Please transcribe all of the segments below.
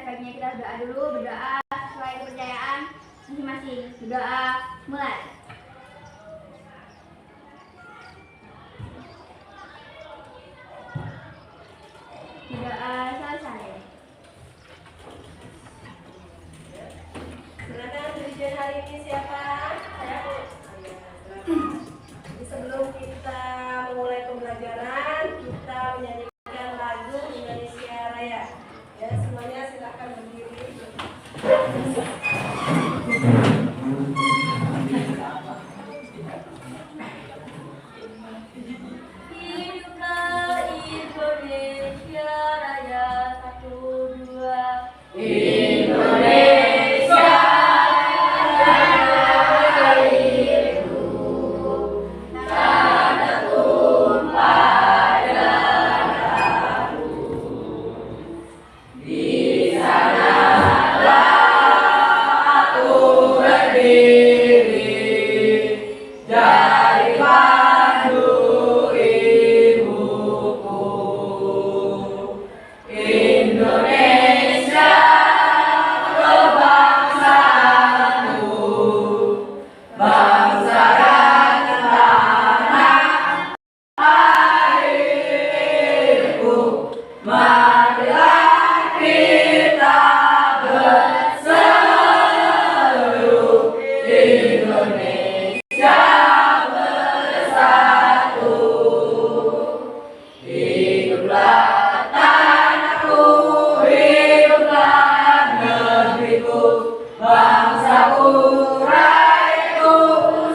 sebaiknya kita berdoa dulu, berdoa sesuai kepercayaan masing-masing. Berdoa, mulai. Berdoa selesai. Silakan tujuan hari ini siapa? Saya Bu. Sebelum kita memulai pembelajaran, kita menyanyikan lagu Indonesia Raya. Ya, semuanya silakan berdiri. Hiduplah Indonesia Raya, 1, 2. Indonesia Raya, tanah tumpah darahmu. Di sanalah aku berdiri, jadi pandu ibuku. Indonesia kebangsaanku, bangsa dan tanah airku. Marilah kita berseru, Indonesia bersatu. Hiduplah tanahku, hiduplah negeriku, bangsaku, rakyatku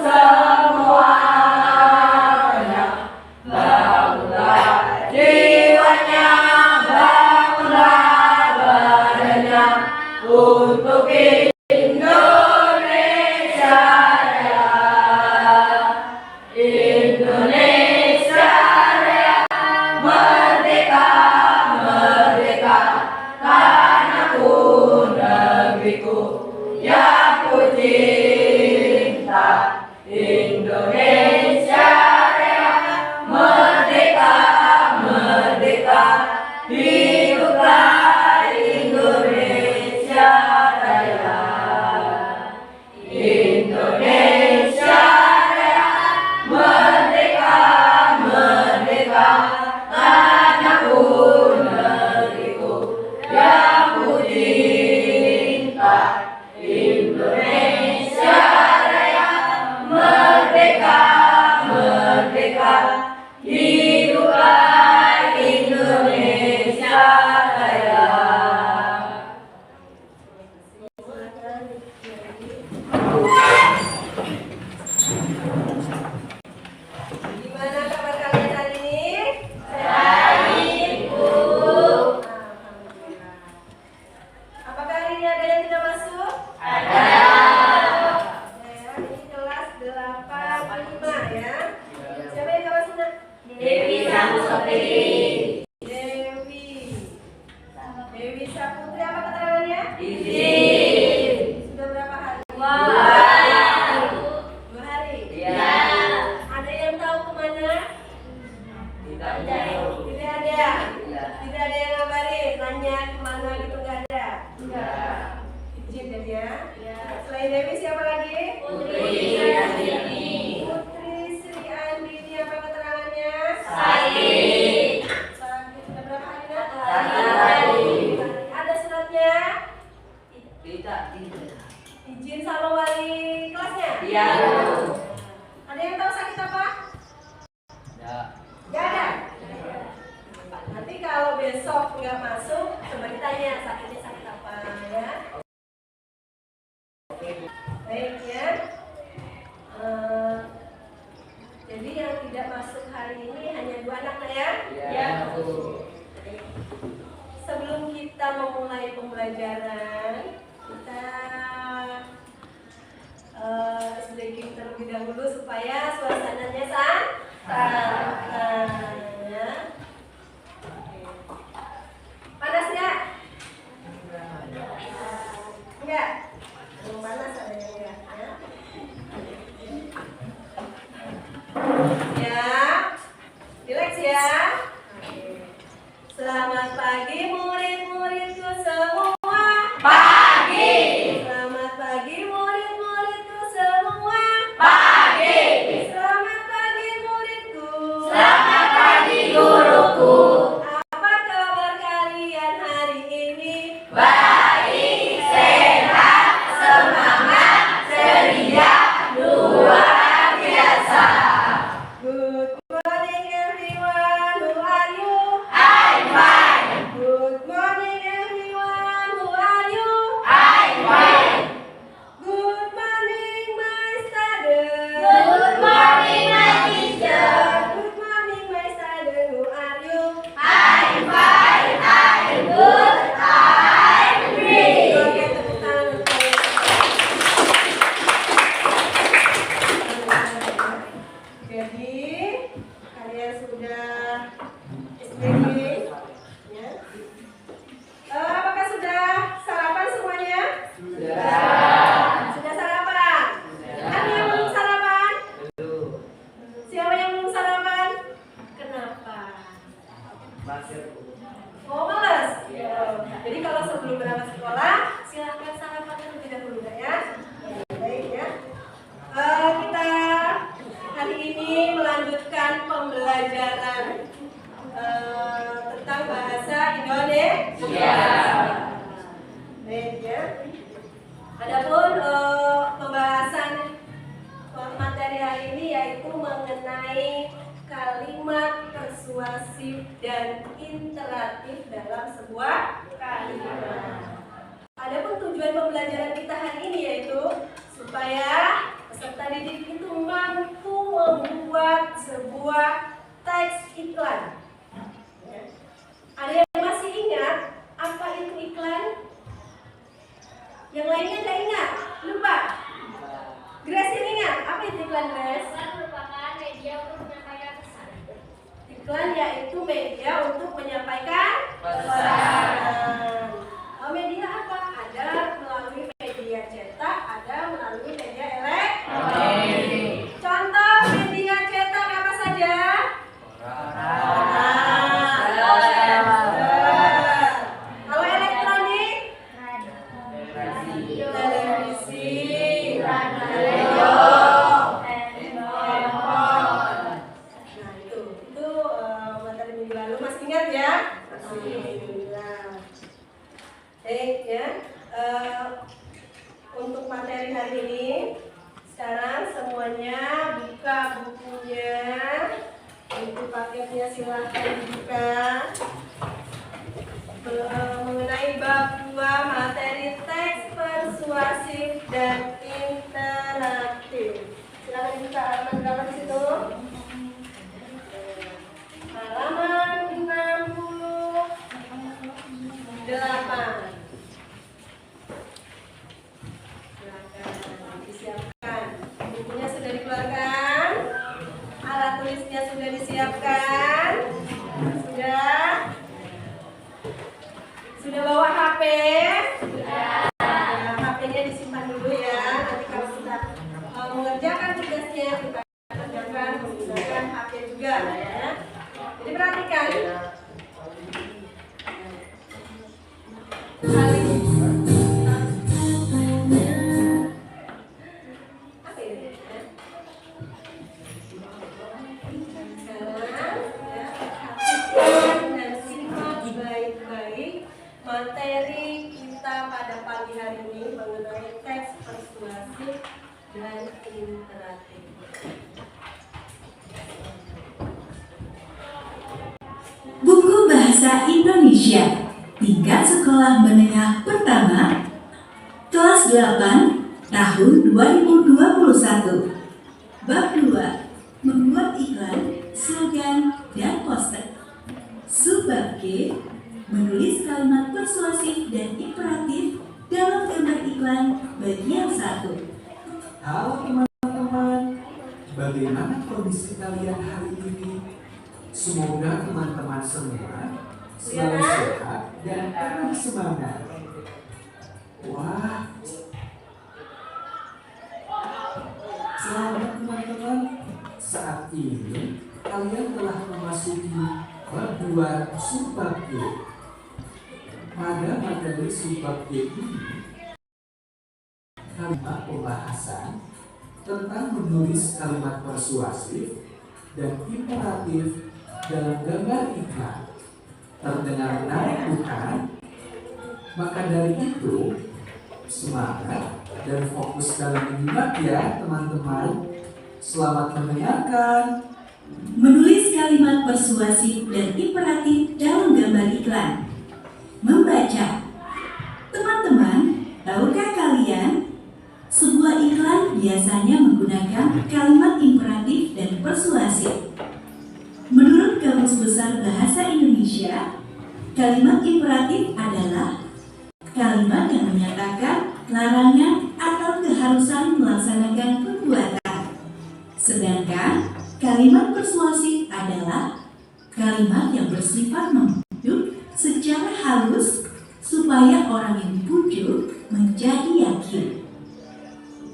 semuanya. Bangunlah jiwanya, bangunlah badannya untuk Indonesia Raya. Indonesia Raya, merdeka, merdeka, tanahku, negeriku yang ku cinta. Indonesia Raya, merdeka, merdeka, hiduplah Indonesia Raya. Indonesia Raya, merdeka, merdeka, tanahku, negeriku yang ku cinta. Indonesia Raya, merdeka, merdeka, hiduplah Indonesia Raya. Gimana kabar kalian hari ini? Baik, Bu. Alhamdulillah. Apakah hari ini ada yang tidak masuk? Ada. Ya, ini kelas 85 ya. Siapa yang tidak masuk? Dewi Saputri. Dewi Saputri, apa keterangannya? Izin. Sudah berapa hari? 2 hari. Iya. Ada yang tahu kemana? Tidak ada. Tidak ada. Tidak ada yang ngabarin, nanya kemana gitu, nggak ada. Enggak. Izin dan ya. Selain Dewi siapa lagi? Putri Sri Andini. Putri Sri Andini, apa keterangannya? Sakit. Sakit. Sudah berapa hari? Hari. Ada suratnya? Tidak. Izin sama wali kelasnya? Iya. Ada yang tahu sakit apa? Tidak ada. Nanti kalau besok nggak masuk, coba ditanya sakitnya sakit apa ya. Baik ya. Jadi yang tidak masuk hari ini hanya 2 anak ya? Iya. Sebelum kita memulai pembelajaran, kita sedikit terlebih dahulu supaya suasananya santai ya. Panas nggak? Enggak. Belum panas ada yang enggak ya? Ya. Relax ya. Selamat pagi murid-muridku semua. Baking. Ya. Apakah sudah sarapan semuanya? Sudah sarapan? Ada yang belum sarapan? Siapa yang belum sarapan? Kenapa? Oh, malas? Jadi kalau sebelum berangkat sekolah, silakan sarapan terlebih dahulu ya. Baik ya. Kita hari ini melanjutkan pembelajaran tentang bahasa Indonesia. Baik ya. Adapun pembahasan materi hari ini yaitu mengenai kalimat persuasif dan interatif dalam sebuah kalimat. Adapun tujuan pembelajaran kita hari ini yaitu supaya peserta didik itu mampu membuat sebuah teks iklan. Ada yang masih ingat apa itu iklan? Yang lainnya tidak ingat? Lupa? Grace yang ingat? Apa itu iklan, Grace? Iklan merupakan media untuk menyampaikan pesan. Iklan yaitu media untuk menyampaikan pesan. Media apa? Ada melalui media cetak, ada melalui media elektronik. Contoh media cetak apa saja? Kalau elektronik? Televisi, radio, handphone. Nah itu materi minggu lalu masih ingat ya? Baik ya. Untuk materi hari ini, sekarang semuanya buka bukunya, buku paketnya silahkan dibuka. Mengenai bab 2 materi teks persuasif dan interaktif. Silahkan dibuka halaman berapa di situ? Halaman 68. Disiapkan. Bukunya sudah dikeluarkan. Alat tulisnya sudah disiapkan. Sudah bawa HP? Sudah. HP-nya disimpan dulu ya. Nanti kalau sudah mengerjakan tugasnya kita kerjakan menggunakan HP juga ya. Jadi perhatikan. Materi kita pada pagi hari ini mengenai teks persuasif dan interaktif. Buku Bahasa Indonesia tingkat sekolah menengah pertama kelas 8 tahun 2021. Bab 2 membuat iklan, slogan, dan poster. Subbab G menulis kalimat persuasif dan imperatif dalam gambar iklan bagian 1. Halo teman-teman, bagaimana kondisi kalian hari ini? Semoga teman-teman semua selalu sehat dan penuh semangat. Wah, selamat teman-teman. Saat ini kalian telah memasuki bab 2 subbab G. Pada materi subbab G ini, kalimat pembahasan tentang menulis kalimat persuasif dan imperatif dalam gambar iklan. Terdengar menarik bukan? Maka dari itu, semangat dan fokus dalam menyimak ya teman-teman. Selamat mendengarkan. Menulis kalimat persuasif dan imperatif dalam gambar iklan. Membaca. Teman-teman, tahukah kalian sebuah iklan biasanya menggunakan kalimat imperatif dan persuasif? Menurut Kamus Besar Bahasa Indonesia, kalimat imperatif adalah kalimat yang menyatakan larangan atau keharusan melaksanakan perbuatan. Sedangkan kalimat persuasif adalah kalimat yang bersifat membujuk secara halus supaya orang yang dipujuk menjadi yakin.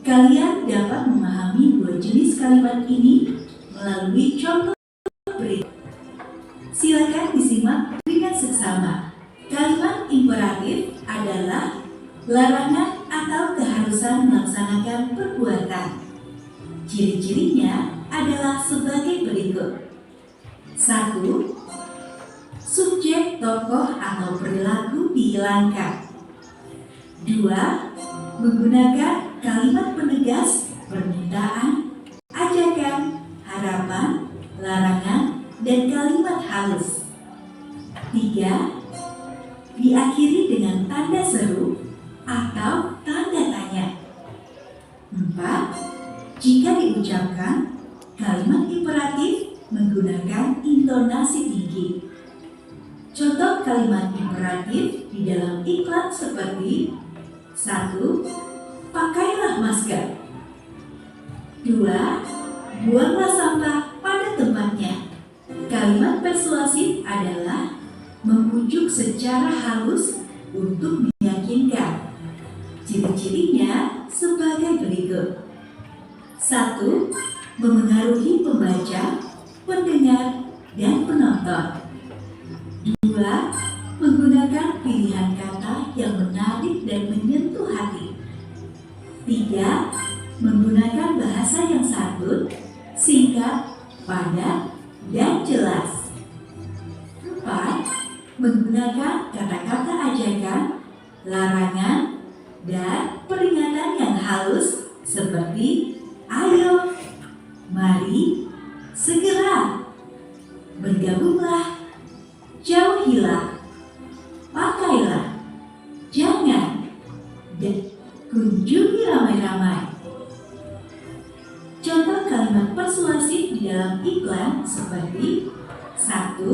Kalian dapat memahami dua jenis kalimat ini melalui contoh berikut. Silakan disimak dengan seksama. Kalimat imperatif adalah larangan atau keharusan melaksanakan perbuatan. Ciri-cirinya adalah sebagai berikut. 1. Subjek, tokoh, atau perilaku dihilangkan. 2. Menggunakan kalimat penegas, permintaan, ajakan, harapan, larangan, dan kalimat halus. 3. Diakhiri dengan tanda seru atau tanda tanya. 4. Jika diucapkan, kalimat imperatif menggunakan intonasi tinggi. Contoh kalimat imperatif di dalam iklan seperti 1. Pakailah masker. 2. Buanglah sampah pada tempatnya. Kalimat persuasif adalah membujuk secara halus untuk meyakinkan. Ciri-cirinya sebagai berikut. 1. Memengaruhi pembaca, pendengar, dan penonton. 2. Menggunakan pilihan kata yang menarik dan menyentuh hati. 3. Menggunakan bahasa yang santun, singkat, padat, dan jelas. 4. Menggunakan kata-kata ajakan, larangan, dan peringatan yang halus seperti ayo, mari, segera, bergabunglah, jauhilah, pakailah, jangan, dan kunjungi ramai-ramai. Contoh kalimat persuasif di dalam iklan seperti 1.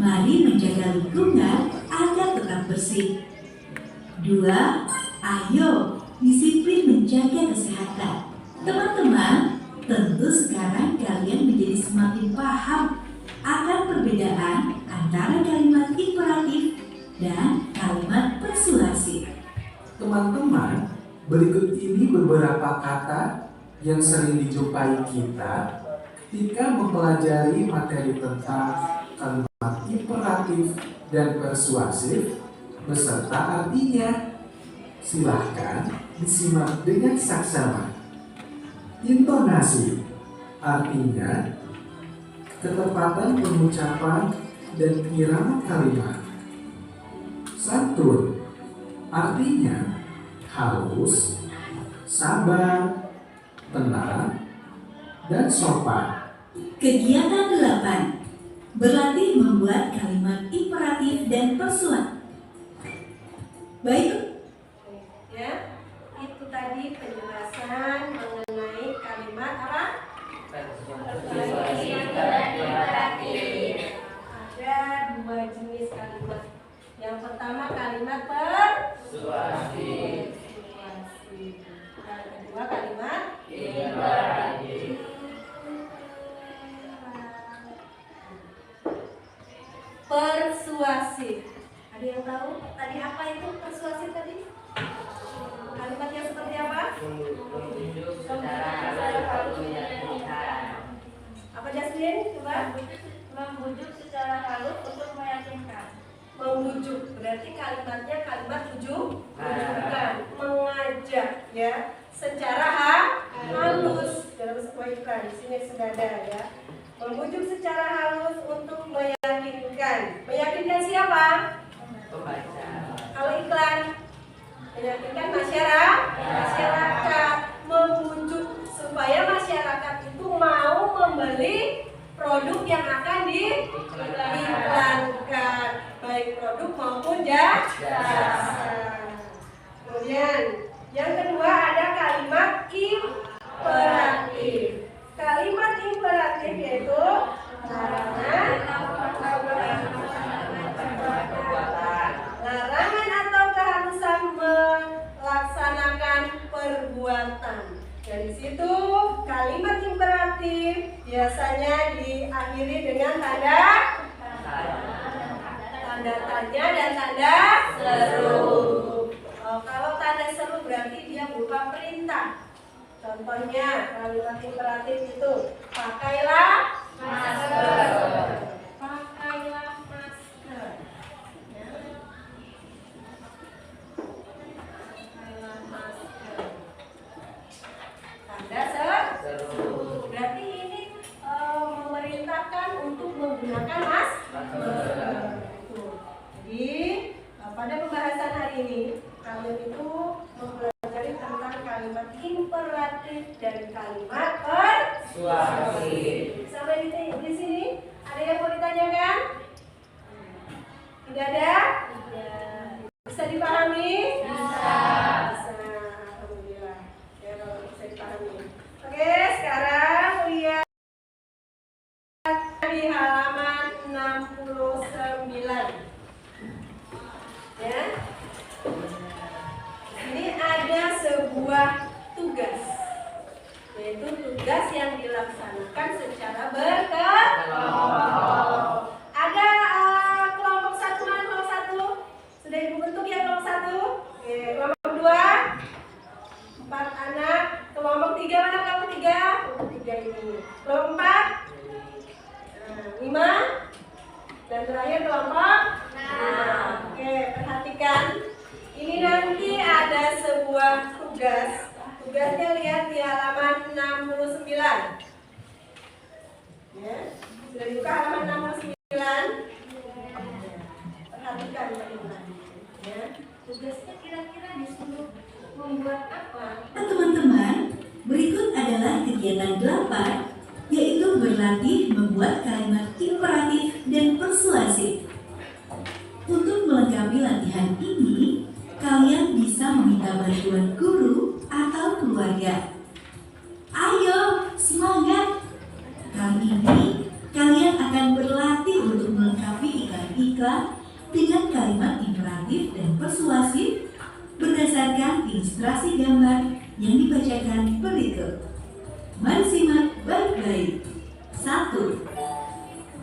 Mari menjaga lingkungan agar tetap bersih. 2. Ayo disiplin menjaga kesehatan. Teman-teman, tentu sekarang kalian menjadi semakin paham akan perbedaan antara kalimat imperatif dan kalimat persuasif. Teman-teman, berikut ini beberapa kata yang sering dijumpai kita ketika mempelajari materi tentang kalimat imperatif dan persuasif beserta artinya. Silahkan disimak dengan saksama. Intonasi artinya ketepatan pengucapan dan irama kalimat. Santun artinya halus, sabar, tenang, dan sopan. Kegiatan 8. Berlatih membuat kalimat imperatif dan persuasif. Baik, Ya, itu tadi penjelasan mengenai kalimat apa? Ada dua jenis kalimat. Yang pertama kalimat persuasif. Yang kedua kalimat imperatif. Persuasif. Ada yang tahu tadi apa itu persuasif tadi? Kalimatnya seperti apa? Apa Jasmine? Coba. Membujuk secara halus untuk meyakinkan. Membujuk berarti kalimatnya kalimat bujukan, mengajak ya, secara halus dalam sebuah iklan. Di sini sudah ada ya. Membujuk secara halus untuk meyakinkan. Meyakinkan siapa? Kalau iklan meyakinkan masyarakat, membujuk supaya masyarakat itu mau membeli produk yang akan diiklankan, baik produk maupun jasa. Kemudian yang kedua ada kalimat imperatif. Kalimat imperatif yaitu larangan atau keharusan melaksanakan perbuatan. Dari situ kalimat imperatif biasanya diakhiri dengan tanda tanya dan tanda seru. Kalau tanda seru berarti dia berupa perintah. Contohnya kalimat imperatif itu pakailah masker. Pakailah masker. Ya. Pakailah masker. Tanda seru. Berarti ini memerintahkan untuk menggunakan masker. Jadi pada pembahasan hari ini kalian itu mempelajari tentang kalimat imperatif dan kalimat persuasif. Sampai di sini ada yang mau ditanyakan? Tidak ada? Bisa dipahami? Bisa. Alhamdulillah. Ya, kalau bisa dipahami. Oke, sekarang lihat di halaman 69. Ya. Ini ada sebuah tugas, yaitu tugas yang dilaksanakan secara berkelompok. Ada kelompok satu, mana kelompok satu? Sudah ibu bentuk ya kelompok satu? Oke, kelompok dua, 4 anak. Kelompok tiga, mana kelompok tiga? Kelompok tiga ini. Kelompok 4, 5, dan terakhir kelompok 6. Oke, perhatikan. Ini nanti ada sebuah tugas. Tugasnya lihat di halaman 69. Ya, sudah dibuka halaman 69. Perhatikan teman-teman. Ya, tugasnya kira-kira disuruh membuat apa? Teman-teman, berikut adalah kegiatan 8, yaitu berlatih membuat kalimat imperatif dan persuasif. Untuk melengkapi latihan ini, kalian bisa meminta bantuan guru atau keluarga. Ayo, semangat! Kali ini, kalian akan berlatih untuk melengkapi iklan-iklan dengan kalimat imperatif dan persuasif berdasarkan ilustrasi gambar yang dibacakan berikut. Mari simak baik-baik. 1.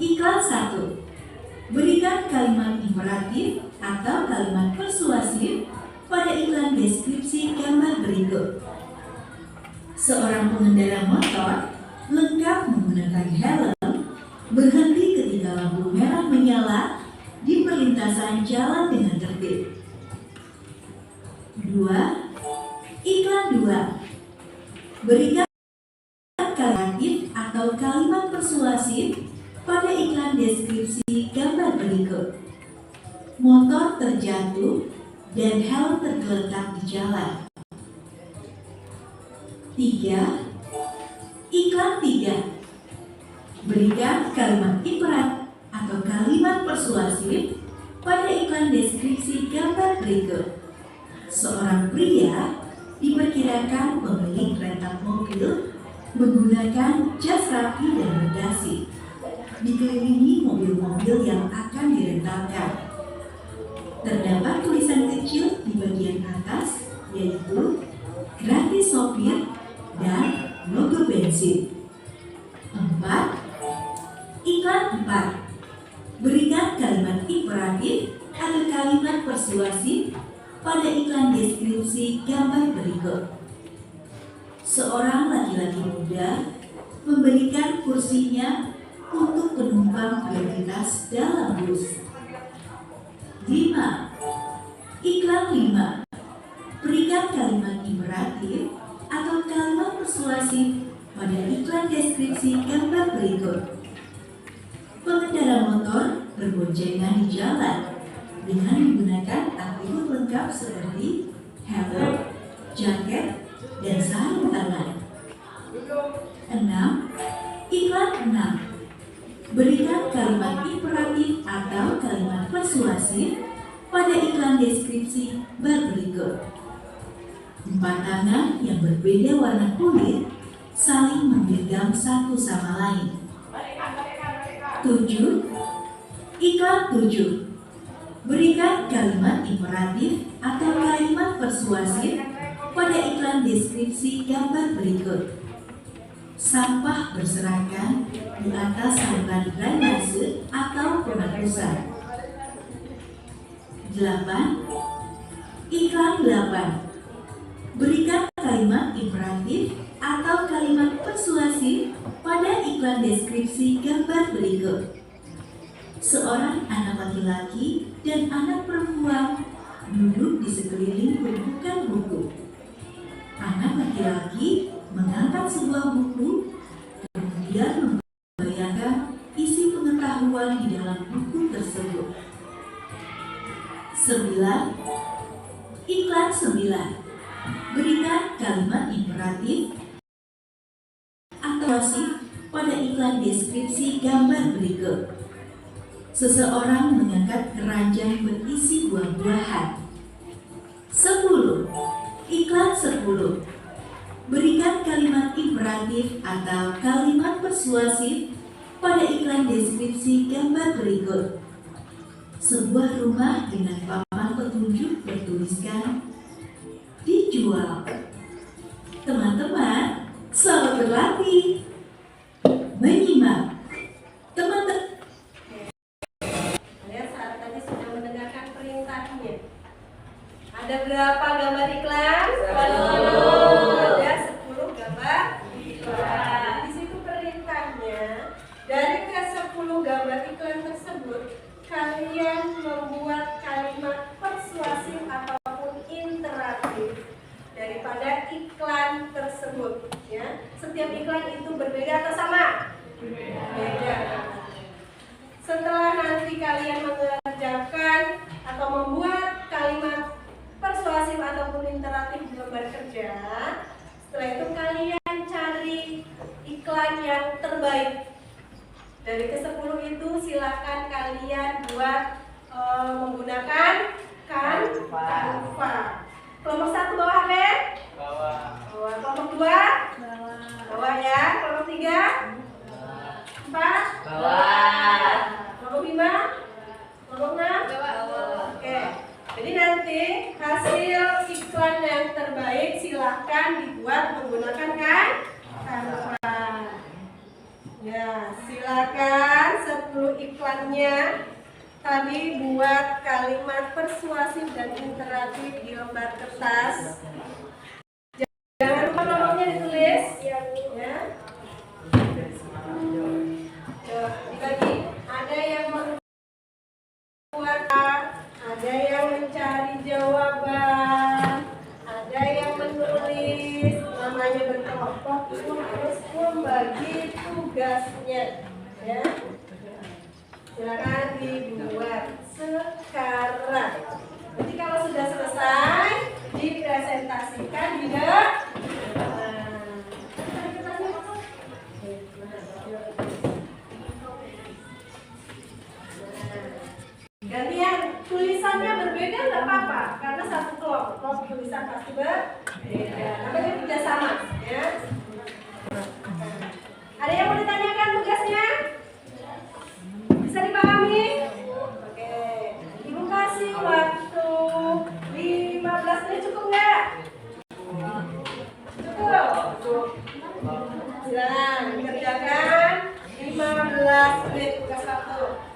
Iklan 1. Berikan kalimat imperatif atau kalimat persuasif pada iklan deskripsi gambar berikut. Seorang pengendara motor lengkap menggunakan helm berhenti ketika lampu merah menyala di perlintasan jalan dengan tertib. 2. Iklan 2. Berikan kalimat atau kalimat persuasif pada iklan deskripsi gambar berikut. Motor terjatuh dan helm tergeletak di jalan. 3. Iklan 3. Berikan kalimat imperatif atau kalimat persuasif pada iklan deskripsi gambar berikut. Seorang pria diperkirakan pemilik rental mobil menggunakan jas rapi dan berdasi, dikelilingi mobil-mobil yang akan direntalkan. Terdapat tulisan kecil di bagian atas, yaitu gratis sopir dan logo bensin. 4. Iklan 4. Berikan kalimat imperatif atau kalimat persuasif pada iklan deskripsi gambar berikut. Seorang laki-laki muda memberikan kursinya untuk penumpang prioritas dalam bus. 5. Iklan 5. Berikan kalimat imperatif atau kalimat persuasif pada iklan deskripsi gambar berikut. Pengendara motor berboncengan di jalan dengan menggunakan atribut lengkap seperti helm, jaket, dan sarung tangan. 6. Iklan 6. Berikan kalimat imperatif atau kalimat persuasif pada iklan deskripsi berikut. 4 tangan yang berbeda warna kulit saling menggenggam satu sama lain. 7. Iklan 7. Berikan kalimat imperatif atau kalimat persuasif pada iklan deskripsi gambar berikut. Sampah berserakan di atas saluran drainase atau penghapusan. 8. Iklan 8. Berikan kalimat imperatif atau kalimat persuasif pada iklan deskripsi gambar berikut. Seorang anak laki-laki dan anak perempuan duduk di sekeliling tumpukan buku. Anak laki-laki mengangkat sebuah buku, kemudian membayangkan isi pengetahuan di dalam buku tersebut. 9. Iklan 9. Berikan kalimat imperatif atau persuasif pada iklan deskripsi gambar berikut. Seseorang mengangkat keranjang berisi buah-buahan. 10. Iklan 10. Berikan kalimat imperatif atau kalimat persuasif pada iklan deskripsi gambar berikut. Sebuah rumah dengan papan petunjuk bertuliskan dijual. Teman-teman, selamat berlatih. Menyimak. Teman-teman, Kalian saat tadi sudah mendengarkan perintahnya. Ada berapa gambar iklan? 10. Ada 10 gambar iklan. Di situ perintahnya, dari ke-10 gambar iklan tersebut, kalian membuat kalimat persuasif ataupun interaktif daripada iklan tersebut. Ya, setiap iklan itu berbeda atau sama? Beda. Setelah nanti kalian mengerjakan atau membuat kalimat persuasif ataupun interaktif di lembar kerja, setelah itu kalian cari iklan yang terbaik. Dari ke-10 itu silakan kalian buat menggunakan Canva. Kelompok 1 bawah kan? Bawah. Kelompok 2? Bawah ya. Kelompok 3? 4? Bawah. Kelompok 5? Kelompok 6? Bawah. Oke. Jadi nanti hasil iklan yang terbaik silahkan dibuat menggunakan Canva. Ya, silakan 10 iklannya tadi buat kalimat persuasif dan interaktif di lembar kertas. Jangan lupa nomornya ditulis. Ya. Dibagi. Ada yang membuat, ada yang mencari jawaban, ada yang menulis, namanya berkelompok, terus membagi tugasnya. Ya. Silakan dibuat sekarang. Nanti kalau sudah selesai dipresentasikan di gantian tulisannya berbeda nggak apa-apa karena satu kelompok tulisan pasti berbeda. Namanya kerjasama, ya. Ada yang mau ditanyakan tugasnya? Bisa dipahami? Oke. Ibu kasih waktu 15 menit, cukup nggak? Cukup. Silakan dikerjakan 15 menit tugas 1.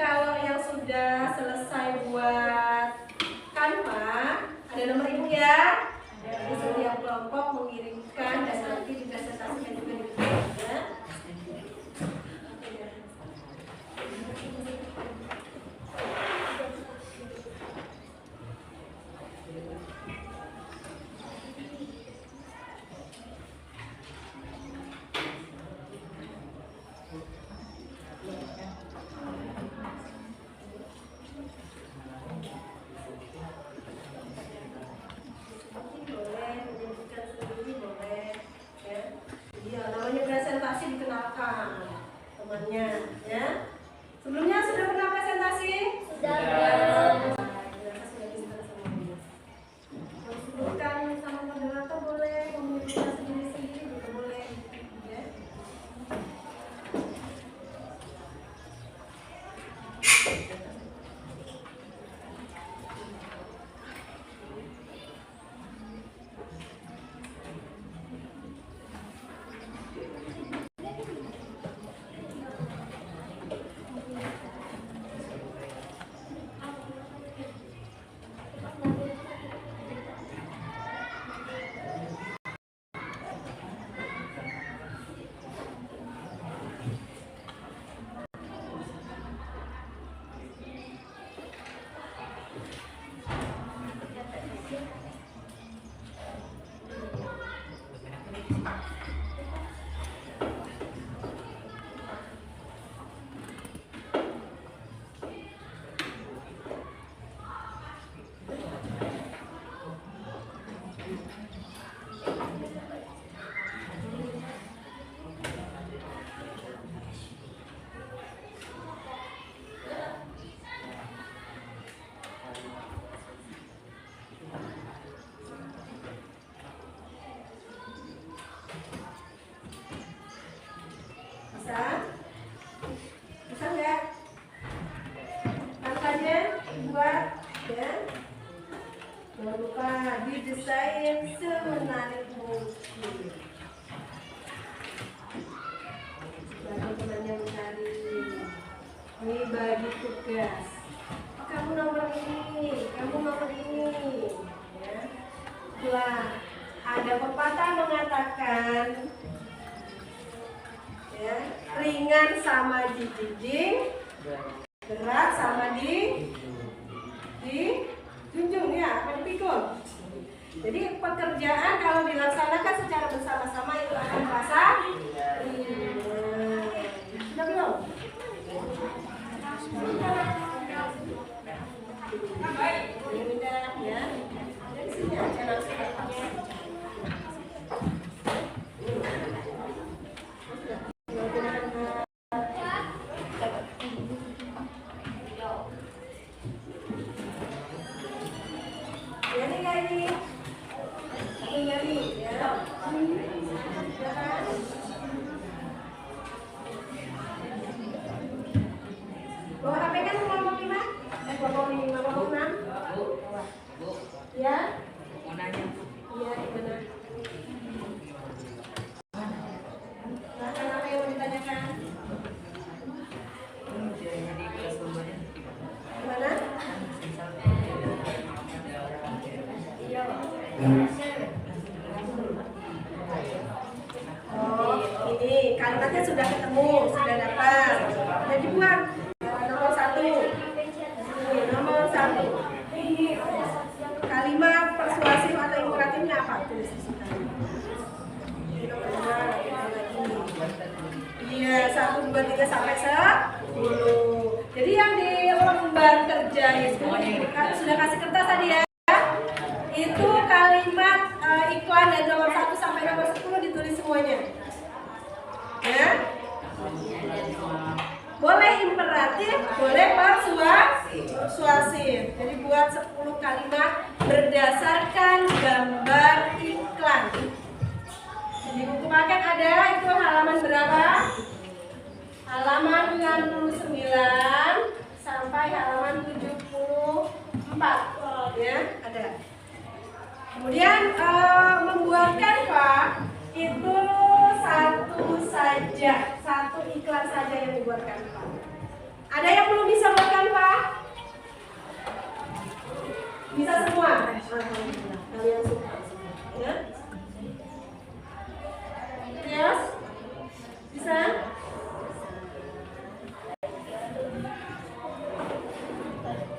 kalau yang sudah selesai buat Canva, ada nomor ibu ya. Jadi setiap kelompok mengirimkan dan nanti dipresentasikan juga di ya. Presentasi dikenalkan temannya ya. Sebelumnya sudah pernah presentasi? Sudah. Sebutkan sama moderator boleh, ngomongin sendiri-sendiri juga boleh ya. Bisa nggak? Angkanya buat ya. Jangan lupa didesain semenarik mungkin. Bagi teman yang mencari, ini bagi tugas. Kamu nomor ini, kamu nomor ini. Ya. Setelah ada pepatah mengatakan. Ya, ringan sama dijinjing, berat sama dijunjung ya, apa dipikul. Jadi pekerjaan kalau dilaksanakan secara bersama-sama itu akan terasa ringan. Sudah belum? Sudah ya. Dari sini aja langsung. Bawa HP kan kelompok 5? Kelompok 5, kelompok 6? Ya? Mau nanya? Iya, gimana? Silakan, apa yang mau ditanyakan? Jadi kelas sumbernya Gimana? Iya. Oh, ini kalimatnya sudah ketemu, sudah dapat. Jadi buat nomor 1. Nomor 1. Kalimat persuasif atau imperatifnya apa? Tulis di sini. Iya, 1, 2, 3 sampai 10. Jadi yang di lembar kerja itu sudah kasih kertas tadi ya. Itu kalimat iklan dari nomor 1 sampai nomor 10 ditulis semuanya. Ya. Boleh imperatif, boleh persuasif. Jadi buat 10 kalimat berdasarkan gambar iklan. Di buku paket ada itu halaman berapa? Halaman 69 sampai halaman 74. Ya, ada. Kemudian membuat Canva itu satu iklan saja yang dibuat Canva. Ada yang belum bisa Alhamdulillah, kalian suka semua, ya? Yes? Bisa?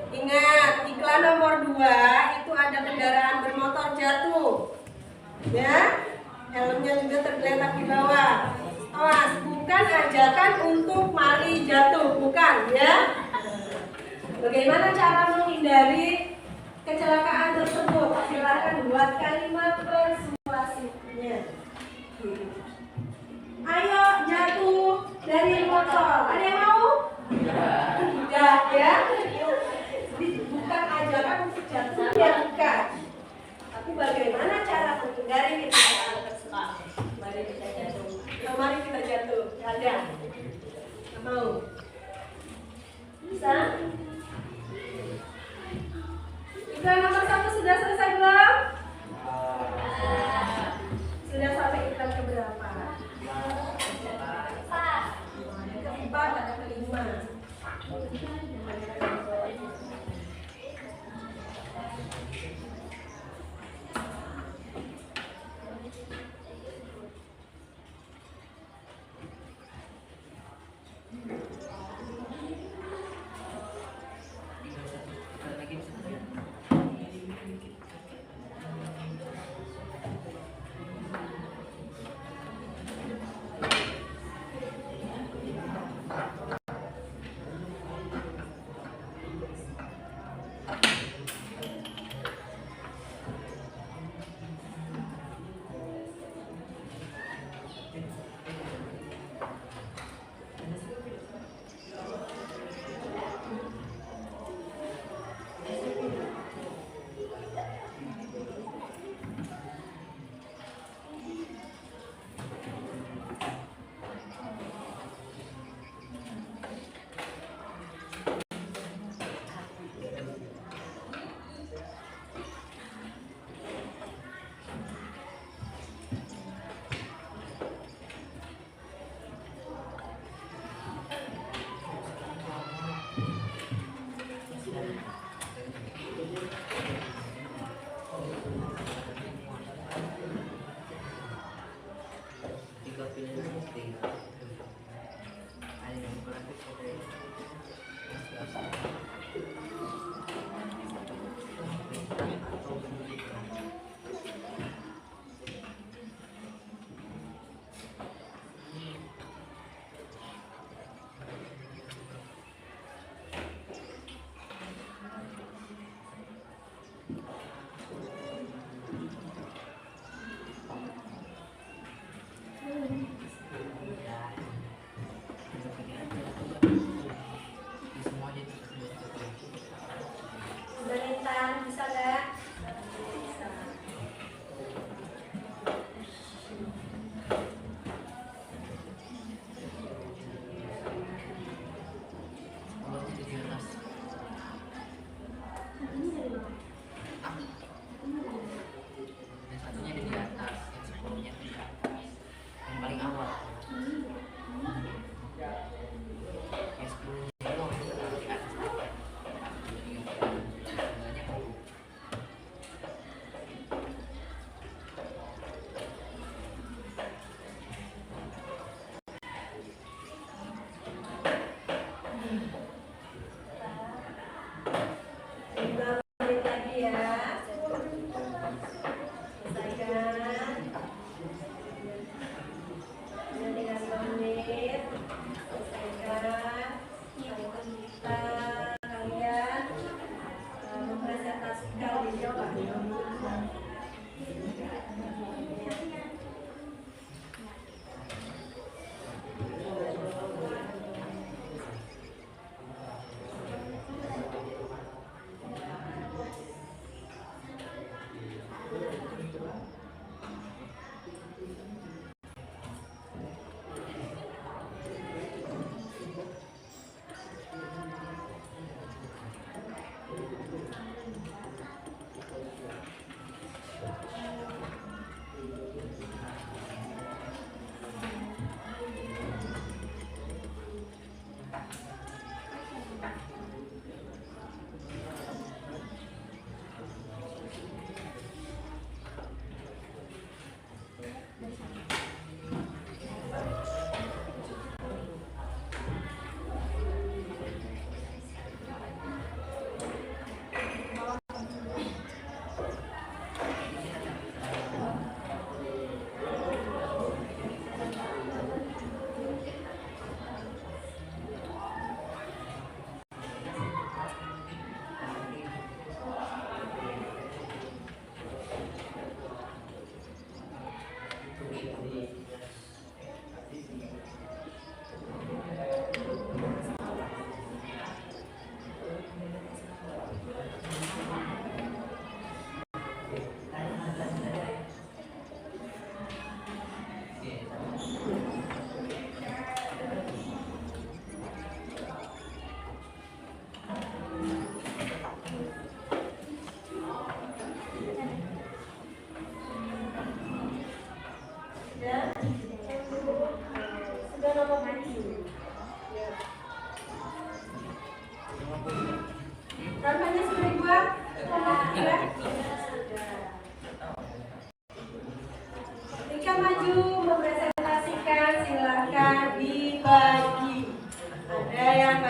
Ingat, iklan nomor 2 itu ada kendaraan bermotor jatuh. Ya? Helmnya juga tergeletak di bawah. Awas, bukan ajakan untuk mari jatuh, bukan, ya? Bagaimana cara menghindari kecelakaan tersebut? Silakan buat kalimat persuasifnya. Ayo jatuh dari motor. Ada yang mau? Tidak, ya. Bukan ajakan untuk jatuh, ya bukan. Tapi bagaimana cara menghindari kecelakaan tersebut? Mari kita jatuh. Mari kita jatuh. Ada? Nggak mau? Bisa? Iklan nomor 1 sudah selesai belum? Sudah sampai iklan keberapa? Keempat atau kelima?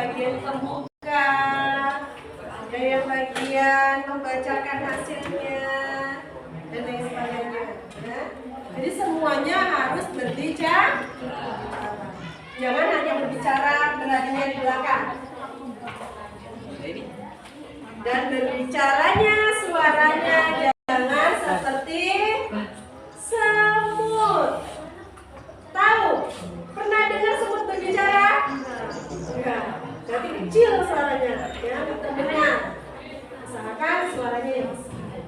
bagian pembuka, ada yang bagian membacakan hasilnya, dan lain sebagainya. Ya. Jadi semuanya harus berbicara. Jangan hanya berbicara beradinya di belakang. Dan berbicaranya, suaranya jangan seperti semut. Tahu? Pernah dengar semut berbicara? Enggak. Berarti kecil suaranya, ya, terdengar. Usahakan suaranya yang besar.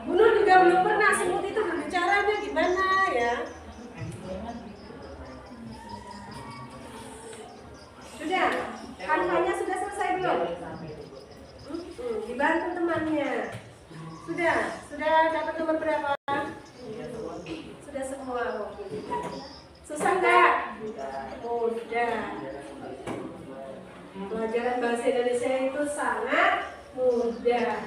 Bunur juga belum pernah semut itu berbicaranya gimana ya? Sudah? Kanvanya sudah selesai belum? Dibantu temannya. Sudah? Sudah dapat nomor berapa? Sudah semua. Susah nggak? Mudah. Pelajaran bahasa Indonesia itu sangat mudah.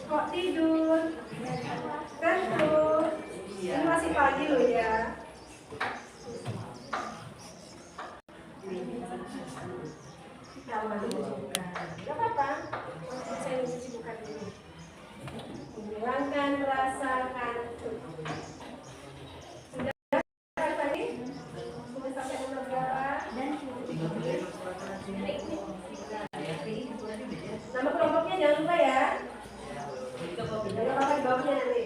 Kok tidur? Kantuk. Ini masih pagi loh ya. Gak apa-apa. Saya cuci muka dulu. Menghilangkan rasa kantuk. Sudah tadi? Sudah sampai nomor berapa? Nama kelompoknya jangan lupa ya. Jangan lupa di bawahnya nanti.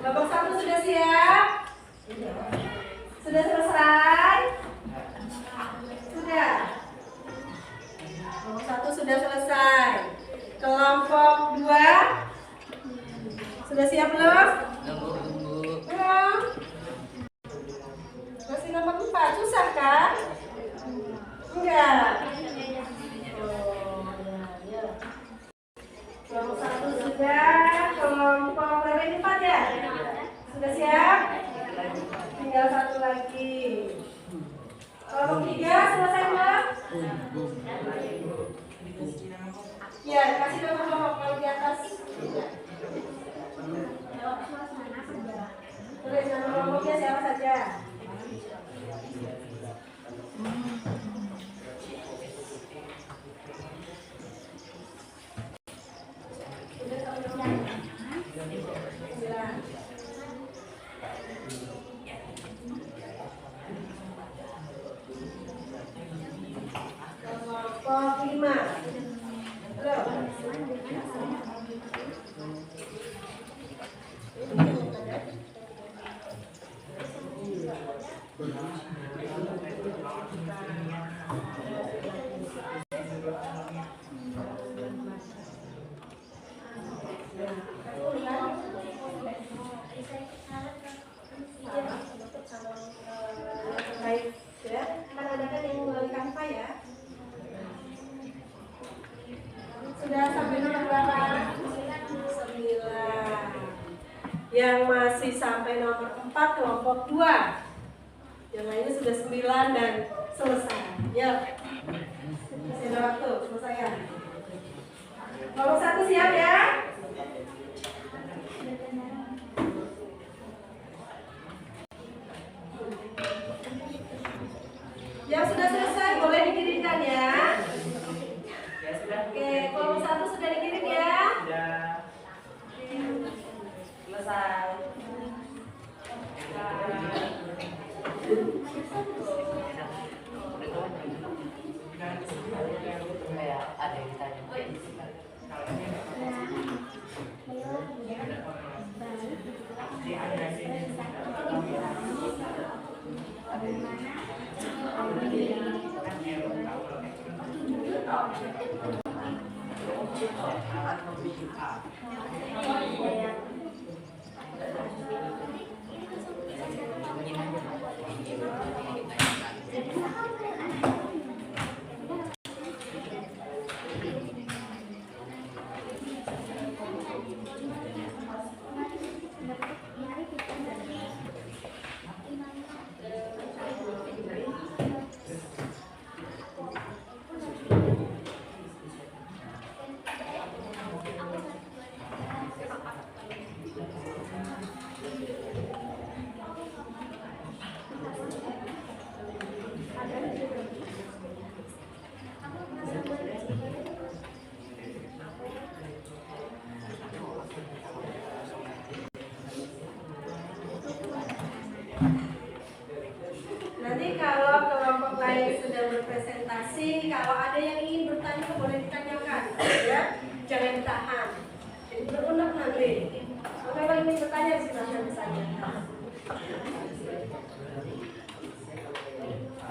Kelompok 1 sudah siap? Sudah selesai? Sudah. Kelompok 1 sudah selesai. Kelompok 2 sudah siap belum? Belum. Masih nomor 4, susah kan? Enggak. Kelompok 1 sudah, kelompok berapa ini 4 ya? Sudah siap? Tinggal 1 lagi. Kelompok 3 selesai belum? Ya, kasih nomor kelompok kalau di atas. Tulis nama kelompoknya siapa saja. Kelompok 5. Baik, ya. Kan ada kan yang melalui Canva ya. Sudah sampai nomor berapa? 9. Yang masih sampai nomor 4 kelompok 2. Yang lainnya sudah 9 dan selesai. Ya. Masih ada waktu, selesai ya. Kelompok 1 siap ya? Yang sudah selesai boleh dikirimkan ya. Oke, kelompok 1 sudah dikirim ya. Selesai. Ada yang ditanya. sudah berpresentasi, kalau ada yang ingin bertanya boleh ditanyakan, ya, jangan ditahan. Jadi berunek nanti. Kalau yang ingin bertanya silahkan saja.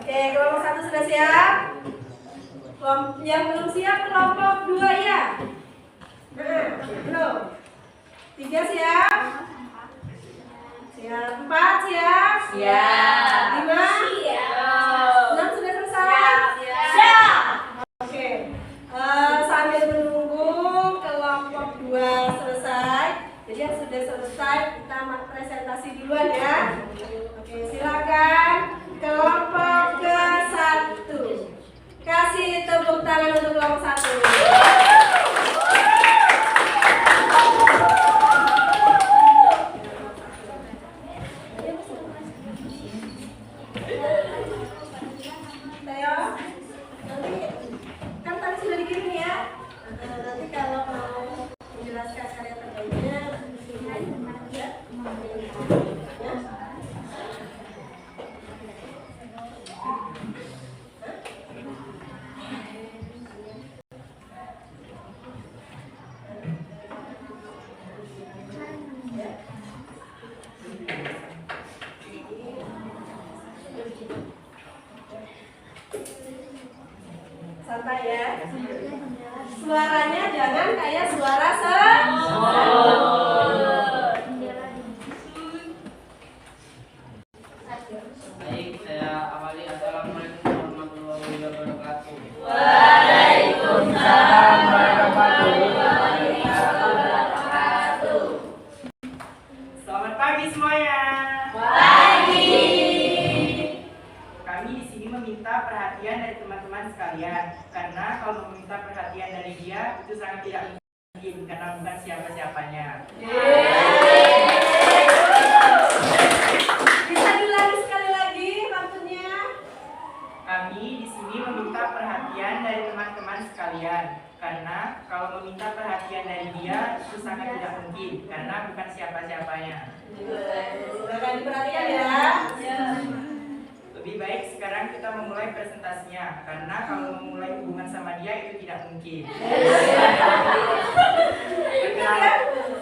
Oke, kelompok 1 sudah siap? Yang belum siap kelompok 2 ya? Belum. 3 siap? Siap. 4 siap? Siap. 5? Siap. 6 sudah selesai? Siap. Oke. Sambil menunggu kelompok 2 selesai. Jadi yang sudah selesai kita presentasi duluan ya. Oke, silakan kelompok ke-1. Kasih tepuk tangan untuk kelompok 1. Teo, nanti kan tadi sudah dikirim ya. Nanti kalau mau menjelaskan karya terbaiknya, ya. Santai ya. Suaranya jangan kayak suara Baik, saya awali. Assalamualaikum warahmatullahi wabarakatuh. Waalaikumsalam warahmatullahi wabarakatuh. Selamat pagi semuanya. Pagi. Kami di sini meminta perhatian dari teman-teman sekalian, karena kalau meminta perhatian dari dia itu sangat tidak mungkin karena bukan siapa-siapanya. Bisa diulangi sekali lagi waktunya. Kami di sini meminta perhatian dari teman-teman sekalian, karena kalau meminta perhatian dari dia itu sangat tidak mungkin karena bukan siapa-siapanya. Silakan diperhatikan ya. Lebih baik sekarang kita memulai presentasinya, karena kalau memulai hubungan sama dia itu tidak mungkin.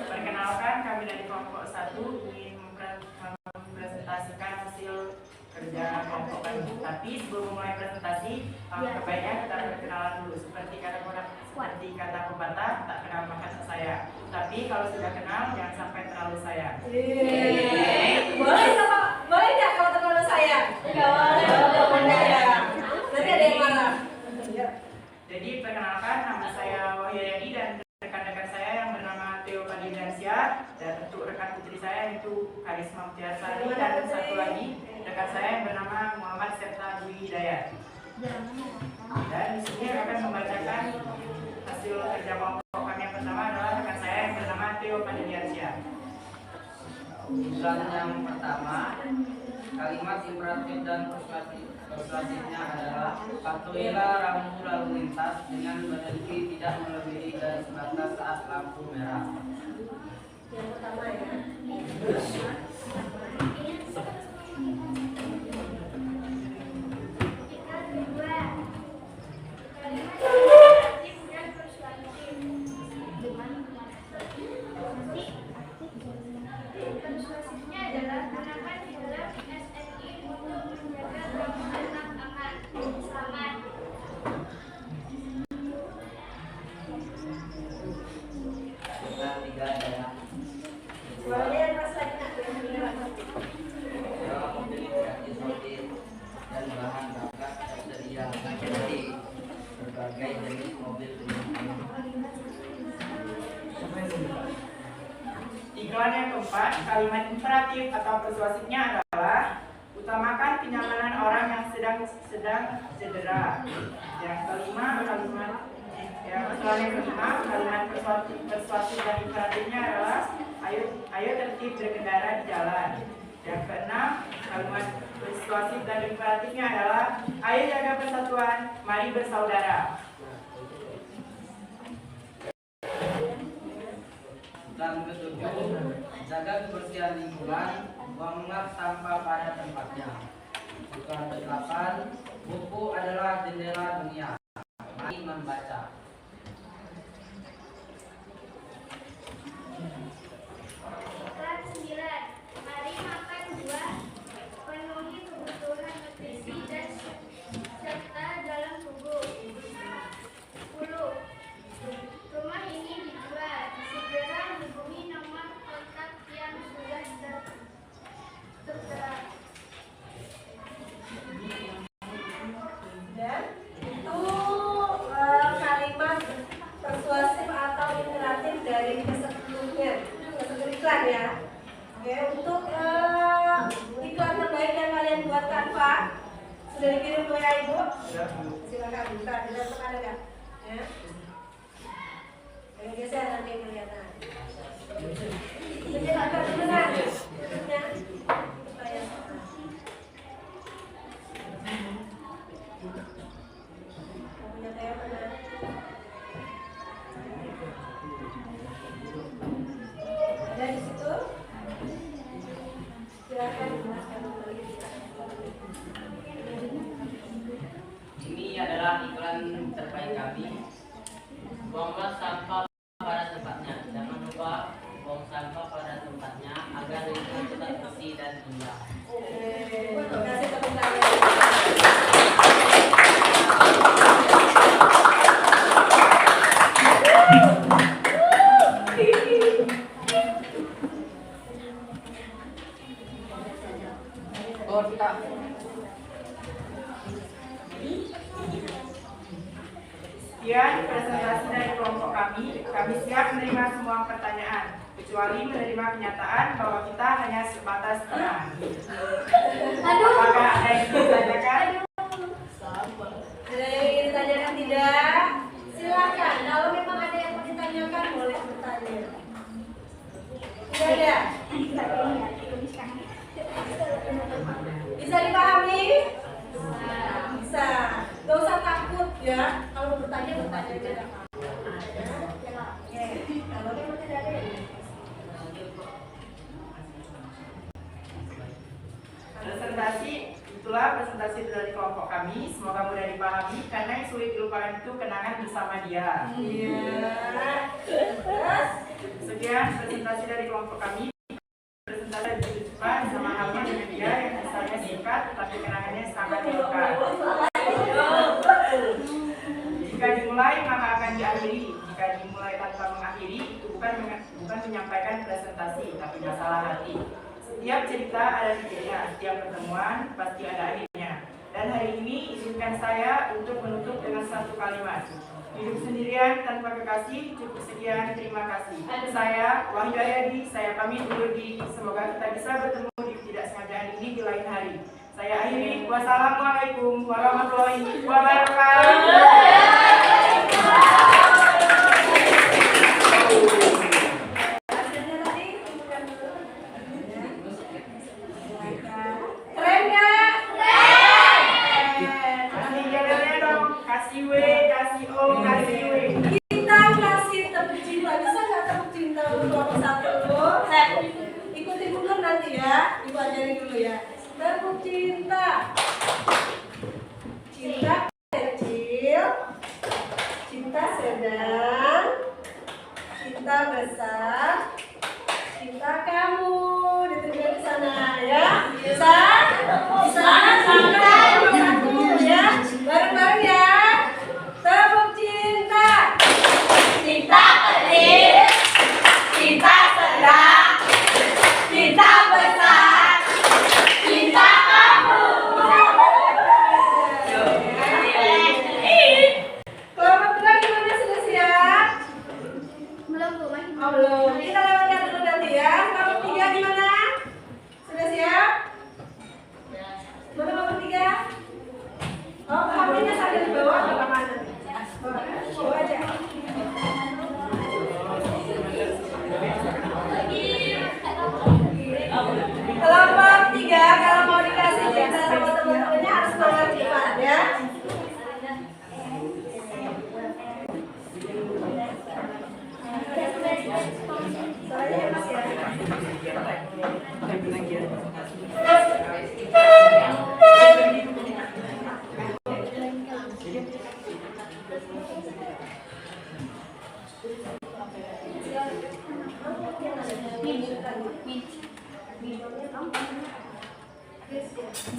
Perkenalkan, kami dari kelompok 1 ingin mempresentasikan hasil kerja kelompok kami. Tapi sebelum memulai presentasi, kebaiknya kita perkenalan dulu. Seperti kata pepatah, tak kenal maka tak sayang. Tapi kalau sudah kenal, jangan sampai terlalu sayang. Boleh nggak kalau terlalu sayang? Nggak boleh ya. Nanti ada yang marah. Jadi perkenalkan, nama saya Wahyayani dan rekan-rekan saya yang bernama Theo Padidansia, dan untuk rekan putri saya yaitu Karisma Mutiarsari, dan satu lagi rekan saya yang bernama Muhammad Serta Dwi Hidayat. Dan di sini akan membacakan hasil kerja kelompok kami. Yang pertama adalah rekan saya yang bernama Theo Padidansia. Usulan yang pertama, kalimat imperatif dan persuasifnya adalah patuhilah rambu lalu lintas dengan berhenti tidak melebihi garis batas saat lampu merah. Yang pertama ya. Persuasifnya adalah gunakan di dalam SNI untuk menjaga keamanan anak selamat. Yang tiga adalah Suaranya yang pas lagi nak dengar. dalam mobil gratis mobil dan bahan bakar tersedia dari berbagai jenis mobil umum. Iklan yang keempat, kalimat imperatif atau persuasifnya adalah utamakan kenyamanan orang yang sedang cedera. Yang kelima, kalimat persuasif dan imperatifnya adalah ayo tertib berkendara di jalan. Yang keenam, kalimat persuasif dan imperatifnya adalah ayo jaga persatuan, mari bersaudara. Dan ketujuh, jaga kebersihan lingkungan, buanglah sampah pada tempatnya. Yang ke-8, buku adalah jendela dunia. Mari membaca. Kelas 9. Mari makan buah, penuhi kebutuhan nutrisi dan serta dalam tubuh. 10. Rumah ini dijual. Segera hubungi nomor kontak yang sudah tertera. Dan itu kalimat persuasif atau imperatif dari sebelumnya, sebelum iklan ya. Oke, untuk iklan terbaik yang kalian buat Canva sudah dikirim ke WA Ibu? Silakan buka, tidak ada nggak? Ya. Yang geser nanti kelihatan. Jadi agak benar, tutupnya. Supaya punya kayak mana? Ada di situ. Silakan jelaskan kembali. Ini adalah iklan terbaik kami. Buanglah sampah pada tempatnya. Jangan lupa buang sampah pada tempatnya agar lingkungan tetap bersih dan indah. Terima kasih tepuk tangan. Oh, kita. Sekian presentasi dari kelompok kami. Kami siap menerima semua pertanyaan, kecuali menerima kenyataan bahwa kita hanya sebatas teman. Apakah ada yang ingin ditanyakan? Ada yang ingin ditanyakan tidak? Silakan. Kalau memang ada yang mau ditanyakan boleh bertanya. Tidak ada? Bisa dipahami? Bisa. Gak usah takut ya. Kalau bertanya aja. Oke. Kalau memang tidak ada ya. Presentasi, itulah presentasi dari kelompok kami. Semoga mudah dipahami, karena yang sulit dilupakan itu kenangan bersama dia. Iya. Terus? Sekian presentasi dari kelompok kami. Presentasi begitu cepat, sama halnya dengan dia yang misalnya singkat, tapi kenangannya sangat melekat. Jika dimulai maka akan diakhiri. Jika dimulai tanpa mengakhiri, itu bukan menyampaikan presentasi, tapi masalah hati. Setiap cerita ada titiknya, setiap pertemuan pasti ada akhirnya. Dan hari ini izinkan saya untuk menutup dengan satu kalimat. Hidup sendirian tanpa kekasih, cukup sekian, terima kasih. Saya Wahyu Aryadi, saya pamit undur diri. Semoga kita bisa bertemu di ketidaksengajaan ini di lain hari. Saya akhiri. Wassalamualaikum warahmatullahi wabarakatuh. Keren nggak? Kasih jalannya dong. Kasih W, kasih O, kasih W. Kita kasih tepuk cinta. Bisa nggak tepuk cinta untuk kelompok satu? Ikuti dulu nanti ya. Ibu ajarin dulu ya. Tepuk cinta. Cinta kecil, cinta sedang, cinta besar, cinta kamu. Ditunjukkan di sana ya. Bisa? Bisa? Satu ya. Bareng-bareng ya. Tepuk cinta. Cinta kecil, cinta sedang, cinta besar, cinta kamu. Kelompok kedua gimana, sudah siap? Belum, Bu. Masih Oh, belum. Kita lewatkan dulu nanti ya. Kelompok tiga gimana? Sudah siap? Mana kelompok tiga?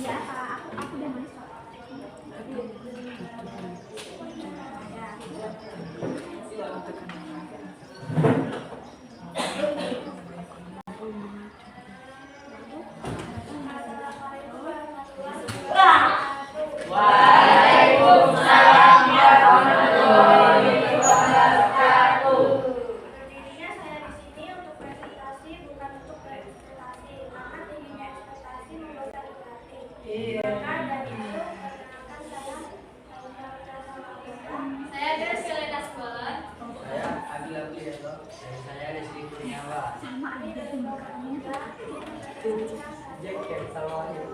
Iya, aku udah manis kok. Berdirinya saya di sini untuk presentasi, bukan untuk berekspektasi. Karena tingginya ekspektasi membuat saya kreatif. Maka dari itu, perkenalkan saya Saya Grace Yolanda Sekolah. Saya Agil Abiyato. Dan saya Rizky Kurniawan. Jaket salawahnya.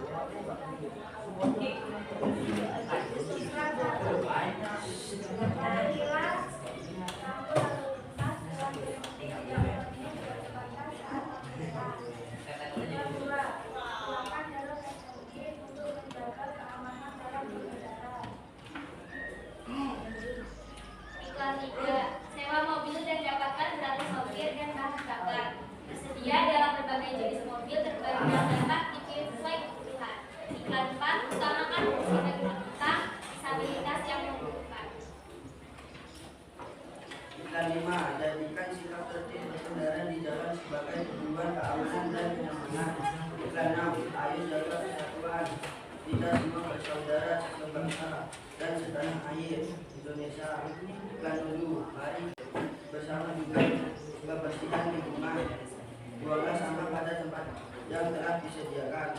Iklan 3. Sewa mobil dan dapatkan gratis sopir dan bahan bakar. Tersedia dalam berbagai jenis mobil terbaru dan dapat dipilih sesuai kebutuhan. Iklan 4. Utamakan fungsi bagi penumpang disabilitas yang membutuhkan. Iklan 5. Jadikan sikap tertib berkendara di jalan sebagai tujuan keamanan dan kenyamanan. Iklan 6. Ayo jaga kesatuan. Kita semua bersaudara sebangsa dan setanah air Indonesia. Iklan 7. Mari bersama juga kebersihan lingkungan. Buanglah sampah pada tempat yang telah disediakan.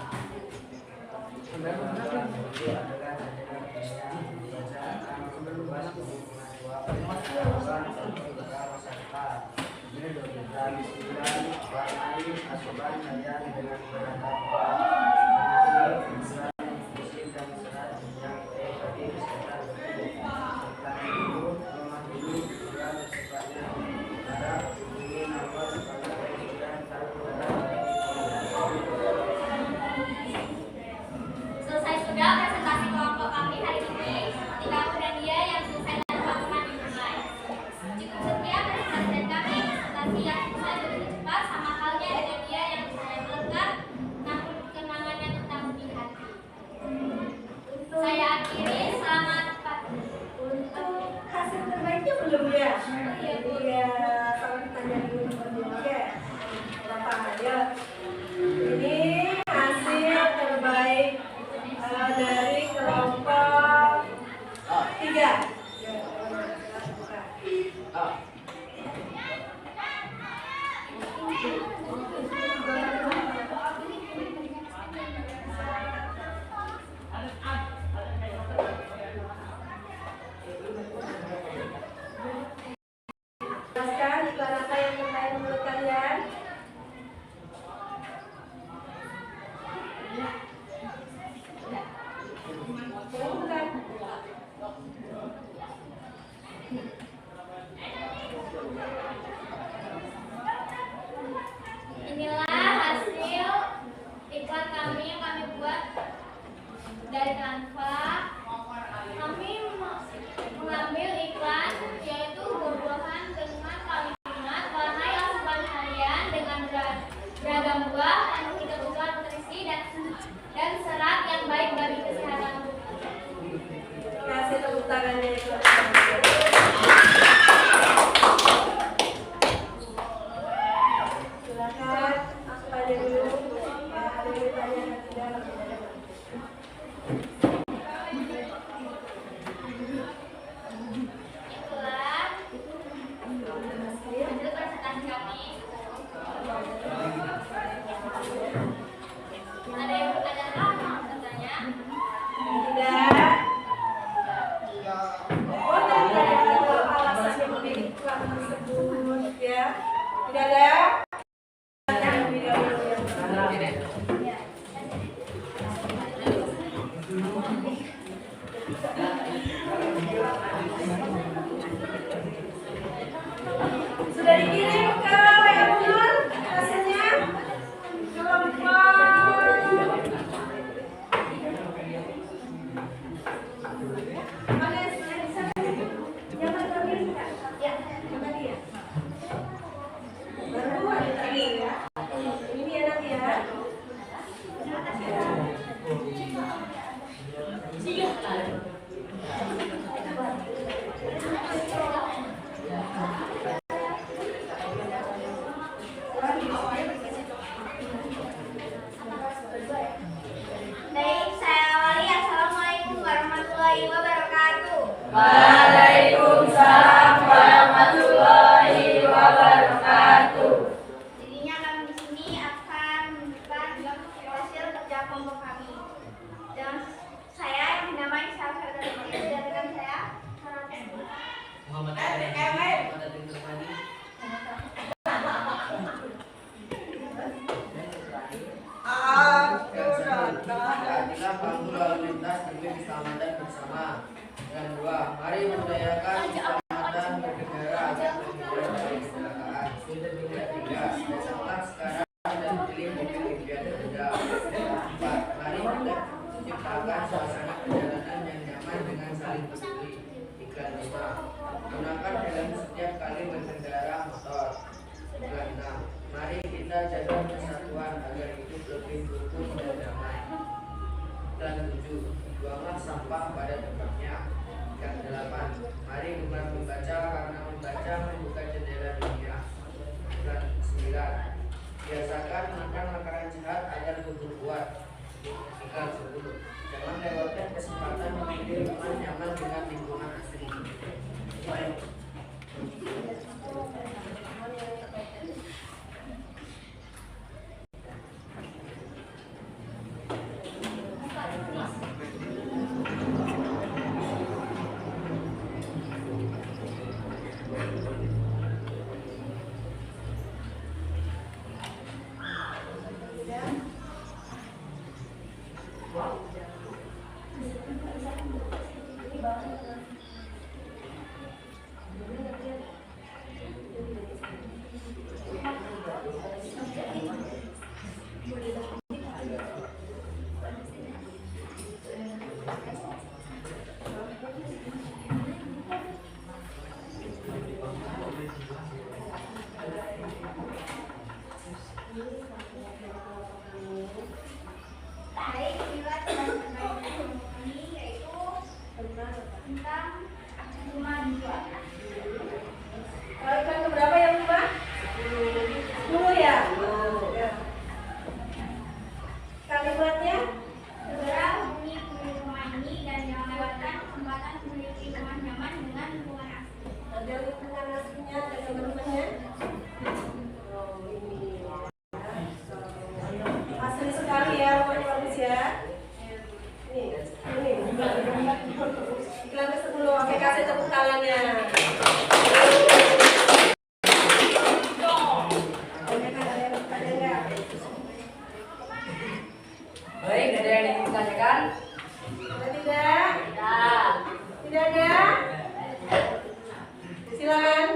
Selesai sudah presentasi kelompok kami hari ini. Seperti kamu dan dia yang selesai dan teman-teman dimulai. Cukup sekian presentasi dari kami. Presentasi yang selesai begitu cepat sama halnya dengan dia yang selesai melengkap namun kenangannya tetap di hati. Saya akhiri, selamat pagi. Untuk hasil terbaiknya belum ya? Iya, kalau kita jadi dulu ya. Berapa aja? Ini hasil terbaik dari kelompok 3. Jelaskan iklan apa yang terbaik menurut kalian? Bukan. Inilah hasil iklan kami yang kami buat dari Canva. Kami mengambil iklan yaitu buah-buahan dengan kalimat wahai asupan harian dengan beragam buah penuh kebutuhan nutrisi dan serat yang baik bagi kesehatan tubuh. Kasih tepuk tangannya itu. Silakan masuk aja dulu. Ya, ada yang ditanya tidak. Itulah hasil presentasi kami. Ada yang bertanya apa? Bertanya? Tidak. Oh, tidak ada alasan yang memilih iklan tersebut ya. Tidak ada. Yang tidak boleh. Sudah dikirim ke WA Bunur hasilnya? Kelompok mana yang sudah bisa? Waalaikumsalam warahmatullahi wabarakatuh. Jadinya kami di sini akan menunjukkan hasil kerja kelompok kami. Dan saya yang dinamai Syafir dan rekan saya Muhammad Adil Turmani. Keadilan bantu lalu lintas demi keselamatan bersama. Dan 2, mari membudayakan keselamatan bernegara agar terhindar dari kecelakaan. 3, besarlah sekarang dan pilih mobil impian Anda. 4, mari kita ciptakan suasana perjalanan yang nyaman dengan saling peduli. 5, gunakan helm setiap kali berkendara motor. 6, mari kita jaga persatuan agar hidup lebih rukun dan damai. Dan 7, buanglah sampah pada tempatnya. Dan 8, mari gemar membaca karena membaca membuka jendela dunia. Dan 9, biasakan makan makanan sehat agar tubuh kuat. 10, jangan lewatkan kesempatan memilih rumah nyaman dengan lingkungan asri. baik inilah tugas terbaik ini yaitu tentang rumah dua. Kalau ikan keberapa yang rumah? 10 ya? Ya. Kalimatnya? Segera hubungi pemilik rumah ini dan jangan lewatkan kesempatan memiliki rumah nyaman dengan lingkungan asli. Ada lingkungan aslinya, ada gambar rumahnya? Oh, ini. Asli sekali ya rumahnya bagus ya. Ini. Iklan ke 10, oke kasih tepuk tangannya. Baik, ada yang ingin ditanyakan? Ada tidak? Tidak ada? Silakan.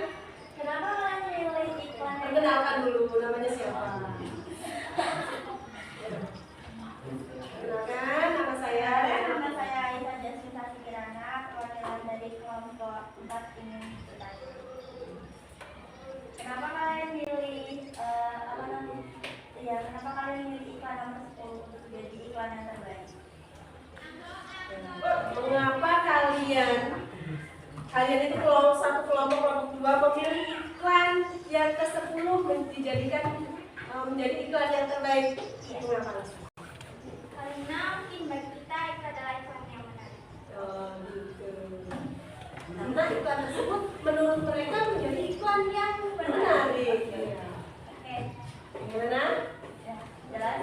Kenapa kalian memilih iklan yang Perkenalkan dulu namanya siapa? Perkenalkan nama saya. Nama saya Aisyah Jasmita Kirana, perwakilan dari kelompok 4 ini. Kenapa kalian milih kenapa kalian milih iklan nomor 10 untuk jadi iklan yang terbaik? Mengapa kalian itu satu kelompok 2 memilih iklan yang ke-10 dijadikan menjadi iklan yang terbaik? Mengapa? Karena mungkin bagi kita itu adalah iklan yang menarik. Oh, gitu. Karena iklan tersebut menurut mereka menjadi iklan yang menarik. Oke, Gimana? jelas.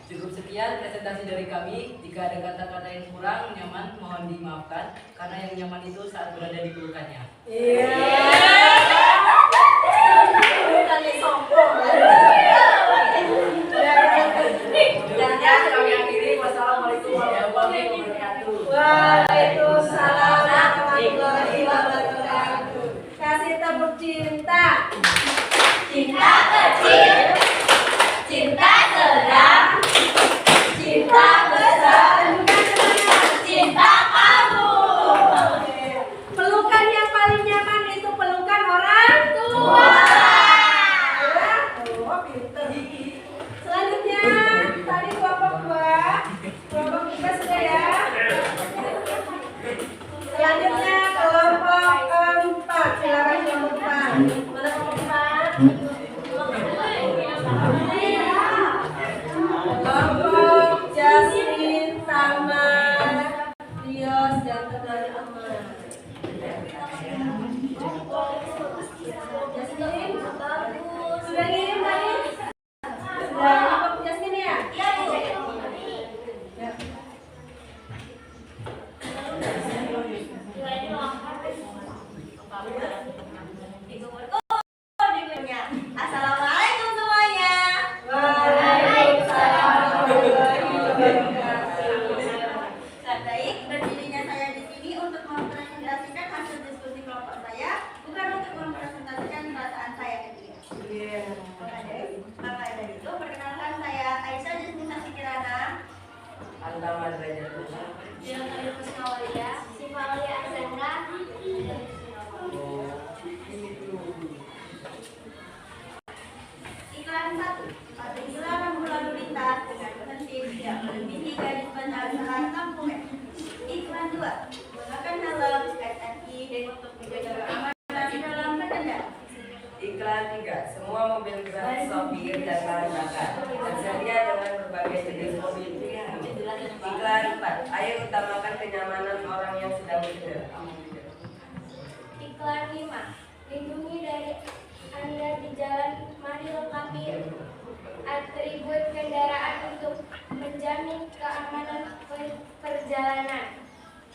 Cukup sekian presentasi dari kami. Jika ada kata-kata yang kurang nyaman, mohon dimaafkan. Karena yang nyaman itu saat berada di pelukannya. Iya. Bukannya sombong. Dan kami akhiri. Wassalamualaikum warahmatullahi wabarakatuh. Waalaikumsalam warahmatullahi wabarakatuh. Kasih tepuk cinta. Cinta kecil, cinta sedang, cinta besar, cinta kamu. Pelukan yang paling nyaman itu pelukan orang tua. Oh, pinter. Selanjutnya, tadi kelompok 2, kelompok 3 sudah ya. Selanjutnya kelompok dan tenang aman. Jasmine, bagus. Sudah ngirim tadi? Sudah apa Jasmine ya? Iya, Bu. Ya. Assalamualaikum semuanya. Waalaikumsalam warahmatullahi wabarakatuh. Baik, berdirinya saya di sini untuk mempresentasikan hasil diskusi kelompok saya, bukan untuk mempresentasikan perasaan saya ke dia. Iya. Maka dari itu, perkenalkan saya Aisyah Jasmine Kirana, Antama derajat Jangan Kusnawalia, Sifalia Azandra. Iklan 1. Apabila rambu lalu lintas dengan tertib tidak melebihi garis batas 60 meter. Iklan 2. Gunakan helm SNI untuk menjaga keamanan di dalam berkendara. Iklan 3. Semua mobil gratis sopir dan bahan bakar tersedia dengan berbagai jenis mobil pilihan. Iklan 4. Ayo utamakan kenyamanan orang yang sedang berkendara. Iklan 5. Lindungi dari Anda di jalan, mari lengkapi atribut kendaraan untuk menjamin keamanan perjalanan.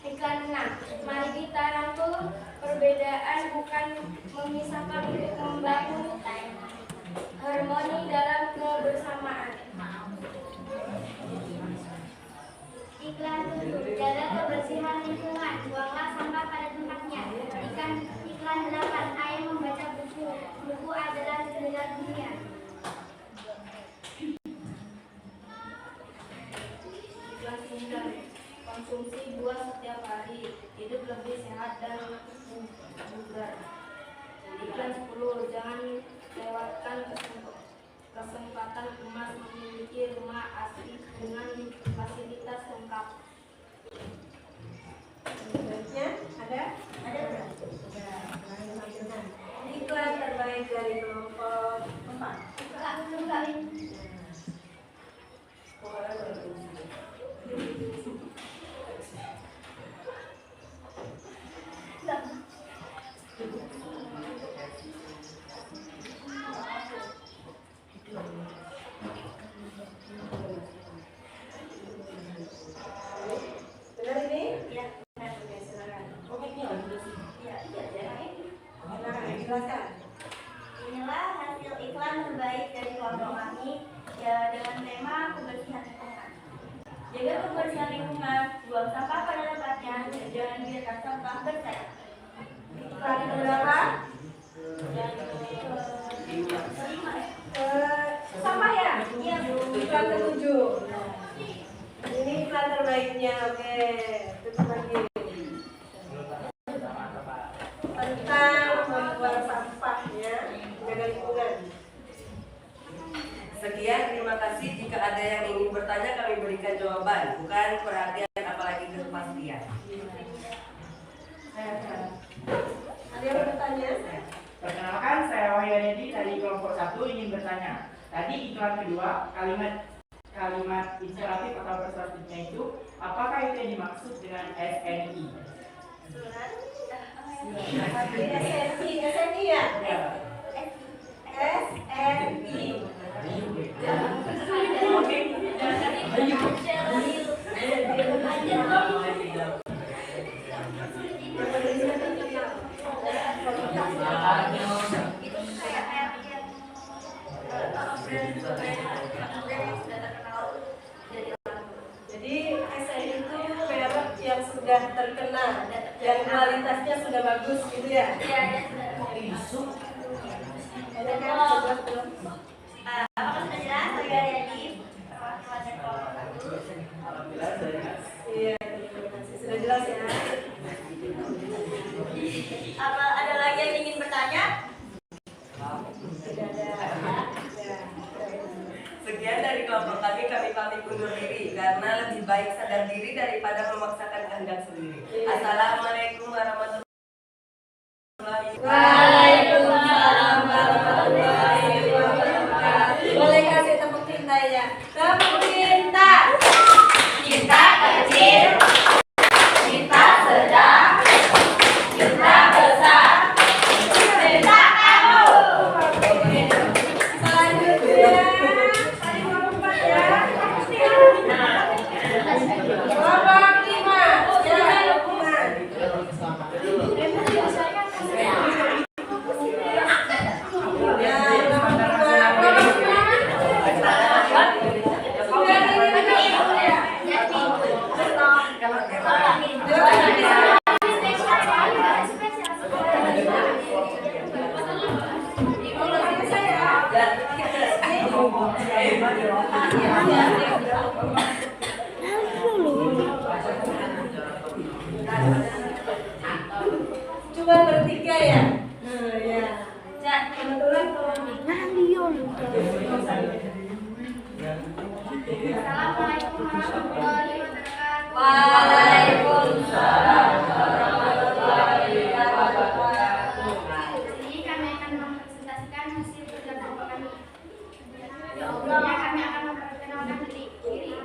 Iklan 6. Mari kita rangkul perbedaan bukan memisahkan untuk membangun harmoni dalam kebersamaan. Iklan 7. Jaga kebersihan lingkungan, buanglah sampah pada tempatnya. Iklan 8. Ayo membaca buku. Buku adalah jendela dunia. Iklan 9. Konsumsi buah setiap hari, hidup lebih sehat dan bugar. Iklan 10. Jangan lewatkan kesempatan emas memiliki rumah asli dengan fasilitas lengkap. Selanjutnya ada? Ada berapa? Iklan terbaik dari kelompok 4. Benar ini? Iya. Oke, silakan. Iya, iya. Silakan, jelaskan. Inilah hasil iklan terbaik dari kelompok kami ya, dengan tema kebersihan lingkungan. Jaga kebersihan lingkungan, buang sampah pada tempatnya, dan jangan biarkan sampah bersayap. Iklan berapa? Sama ya? Iya, Bu. Iklan ke-7. Ini iklan terbaiknya, oke. Tutup lagi. Tentang membuang sampahnya, menjaga lingkungan. Sekian, terima kasih. Jika ada yang ingin bertanya, kami berikan jawaban, bukan perhatian apalagi kepastian. Ada yang bertanya? Perkenalkan, saya Wahyudi dari kelompok 1 ingin bertanya. Tadi iklan kedua, kalimat inspiratif atau persuasifnya itu, apakah itu yang dimaksud dengan SNI? SNI ya? SNI. Jadi SNI itu merek yang sudah terkenal dan kualitasnya sudah bagus gitu ya? Iya, Ada kan? Jelas belum? apakah sudah jelas? Saya Yadi, perwakilan dari kelompok 1. Iya, terima kasih. Sudah jelas ya? Apa ada lagi yang ingin bertanya? Sudah ada. Ya. Sekian dari kelompok kami pamit undur diri karena lebih baik sadar diri daripada memaksakan kehendak sendiri. Assalamualaikum warahmatullahi wabarakatuh. Waalaikumsalam warahmatullahi wabarakatuh. Boleh kasih tepuk cinta ya? Tepuk cinta. Cinta kecil, cinta Cuma bertiga ya? Ya. Kebetulan kalau Assalamualaikum warahmatullahi wabarakatuh. Waalaikumsalam warahmatullahi wabarakatuh. Ini kami akan mempresentasikan hasil kerja kelompok kami. Sebelumnya kami akan memperkenalkan diri.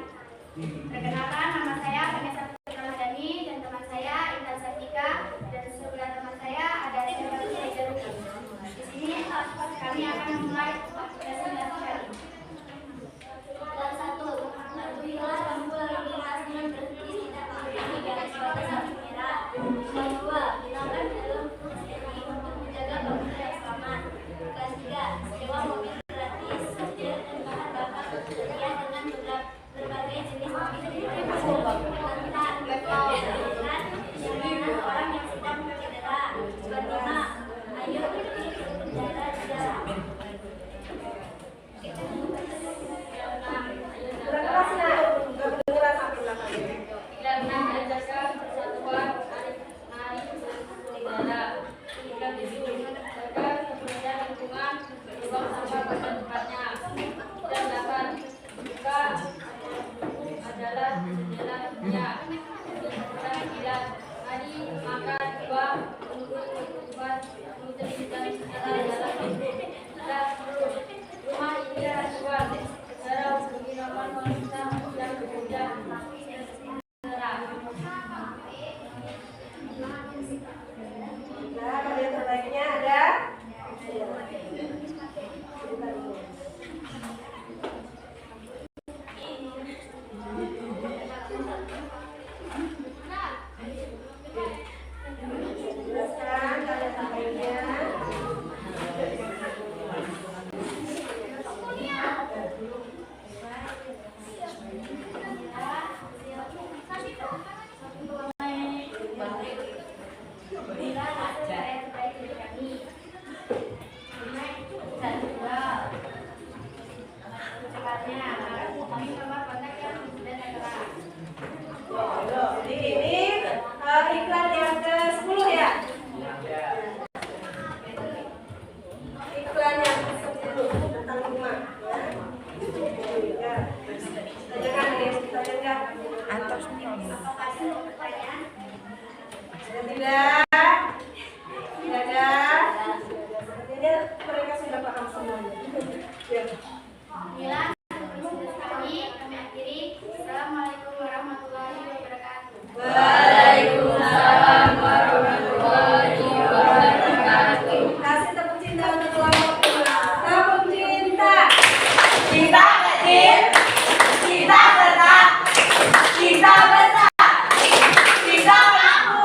Perkenalkan, nama saya Vanessa Ramadhani dan teman saya Intan Satika, dan sebelah teman saya ada Syahrul Saidaruki. Di sini kami akan memulai presentasi kami. Dan satu, apabila lampu lalu lintas dengan berhenti tidak memiliki garis batas lampu merah. Yang dua, gunakan helm safety untuk menjaga pengguna yang selamat. Kelas tiga, sewa mobil gratis, model dan bahan bakar tersedia dengan berbagai jenis mobil di tentang perjalanan perjalanan orang yang sedang cedera. Kelima, ayo kita berjaga jarak. berkelas nak, nggak berkelas sampai belakang. Tidak pernah mengajarkan persatuan, mari beribadah. Tiga tujuh, jaga kebersihan lingkungan, buang sampah pada tempatnya. Dan delapan, buka adalah jendela dunia. Dan sembilan, mari makan buah, menurut kehidupan, menteri dan segala dalam hidup. Dan sepuluh, rumah ini adalah Tuhan. Cara penginapan wanita yang bekerja Nah, kalau yang terbaiknya ada. Jelaskan kalau yang terbaiknya. Ini iklan yang ke-10 ya? Iklan yang ke-10 tentang rumah. Ya. Tanyakan ya, tanyakan. Tidak. Tidak ada. Sepertinya mereka sudah paham semuanya. Ya. Inilah presentasi kami akhiri. Assalamualaikum warahmatullahi wabarakatuh. Waalaikumsalam warahmatullahi wabarakatuh. Kasih tepuk cinta untuk kelompok kita. Tepuk cinta. Kita kecil, kita tetap, kita besar, kita mampu.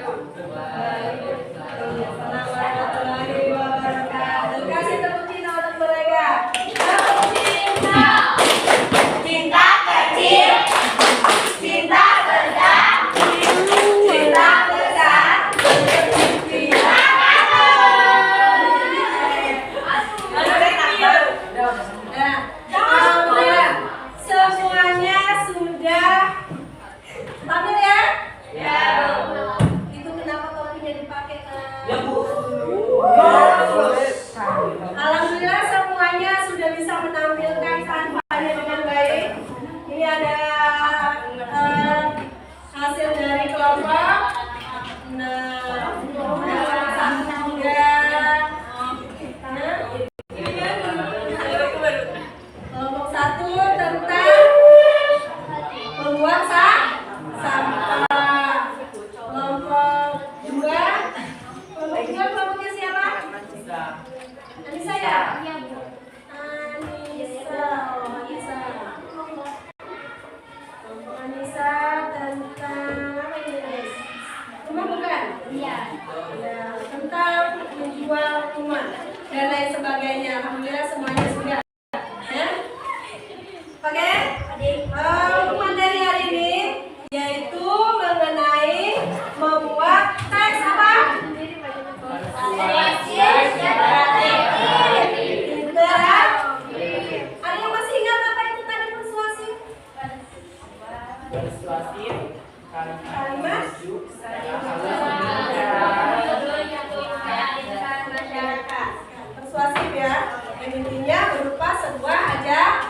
Waalaikumsalam warahmatullahi wabarakatuh. Kasih tepuk tangan untuk mereka. Tepuk cinta. Cinta kecil. Cinta besar. Cinta besar. Cinta semuanya sudah tampil ya? Ya. Itu kenapa topinya dipakai? Ya, Bu. Alhamdulillah semuanya sudah bisa menampilkan tangannya dengan baik. Ini ada hasil dari kelompok. Kelompok 1 tentang membuang sampah. Kelompok 2 kelompoknya siapa? Anissa ya? Anissa. Kelompok Anissa tentang apa ini? Rumah bukan? Iya. Ya, tentang menjual rumah dan lain sebagainya. Alhamdulillah semuanya sudah. Ya? Oke? Materi hari ini yaitu mengenai membuat teks apa? Ada yang masih ingat apa itu tadi persuasif? Persuasif, Kalimat persuasif ya, yang intinya berupa sebuah ajakan.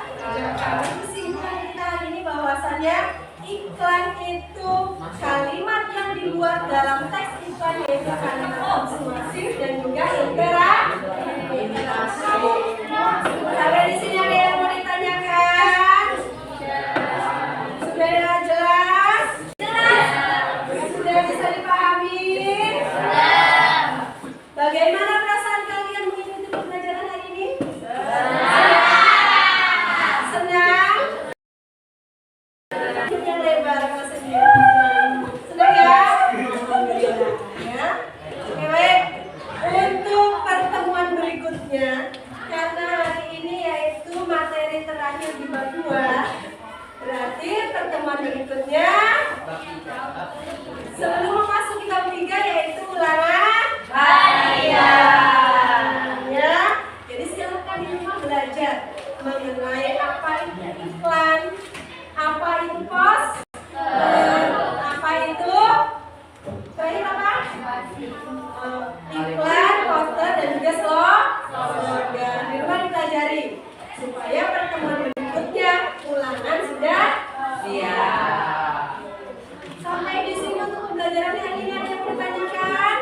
Kesimpulan kita hari ini bahwasannya iklan itu kalimat yang dibuat dalam teks iklan yaitu kalimat persuasif dan juga interaksi. Sampai di sini ada yang mau ditanyakan? Sudah jelas? Sudah bisa dipahami? Bagaimana perasaan kalian mengikuti pembelajaran hari ini? Senang? Yang lebar maksudnya. Senang ya? Ya. Oke, baik. Untuk pertemuan berikutnya, karena hari ini yaitu materi terakhir di bab 2, berarti pertemuan berikutnya sebelum memasuki bab 3 yaitu ulangan harian. Ya. Jadi silakan di rumah belajar mengenai apa itu iklan, apa itu poster, apa itu iklan, poster dan juga slogan. Di rumah dipelajari supaya pertemuan berikutnya ulangan sudah siap. Sampai di sini untuk pembelajaran hari ini ada yang mau ditanyakan?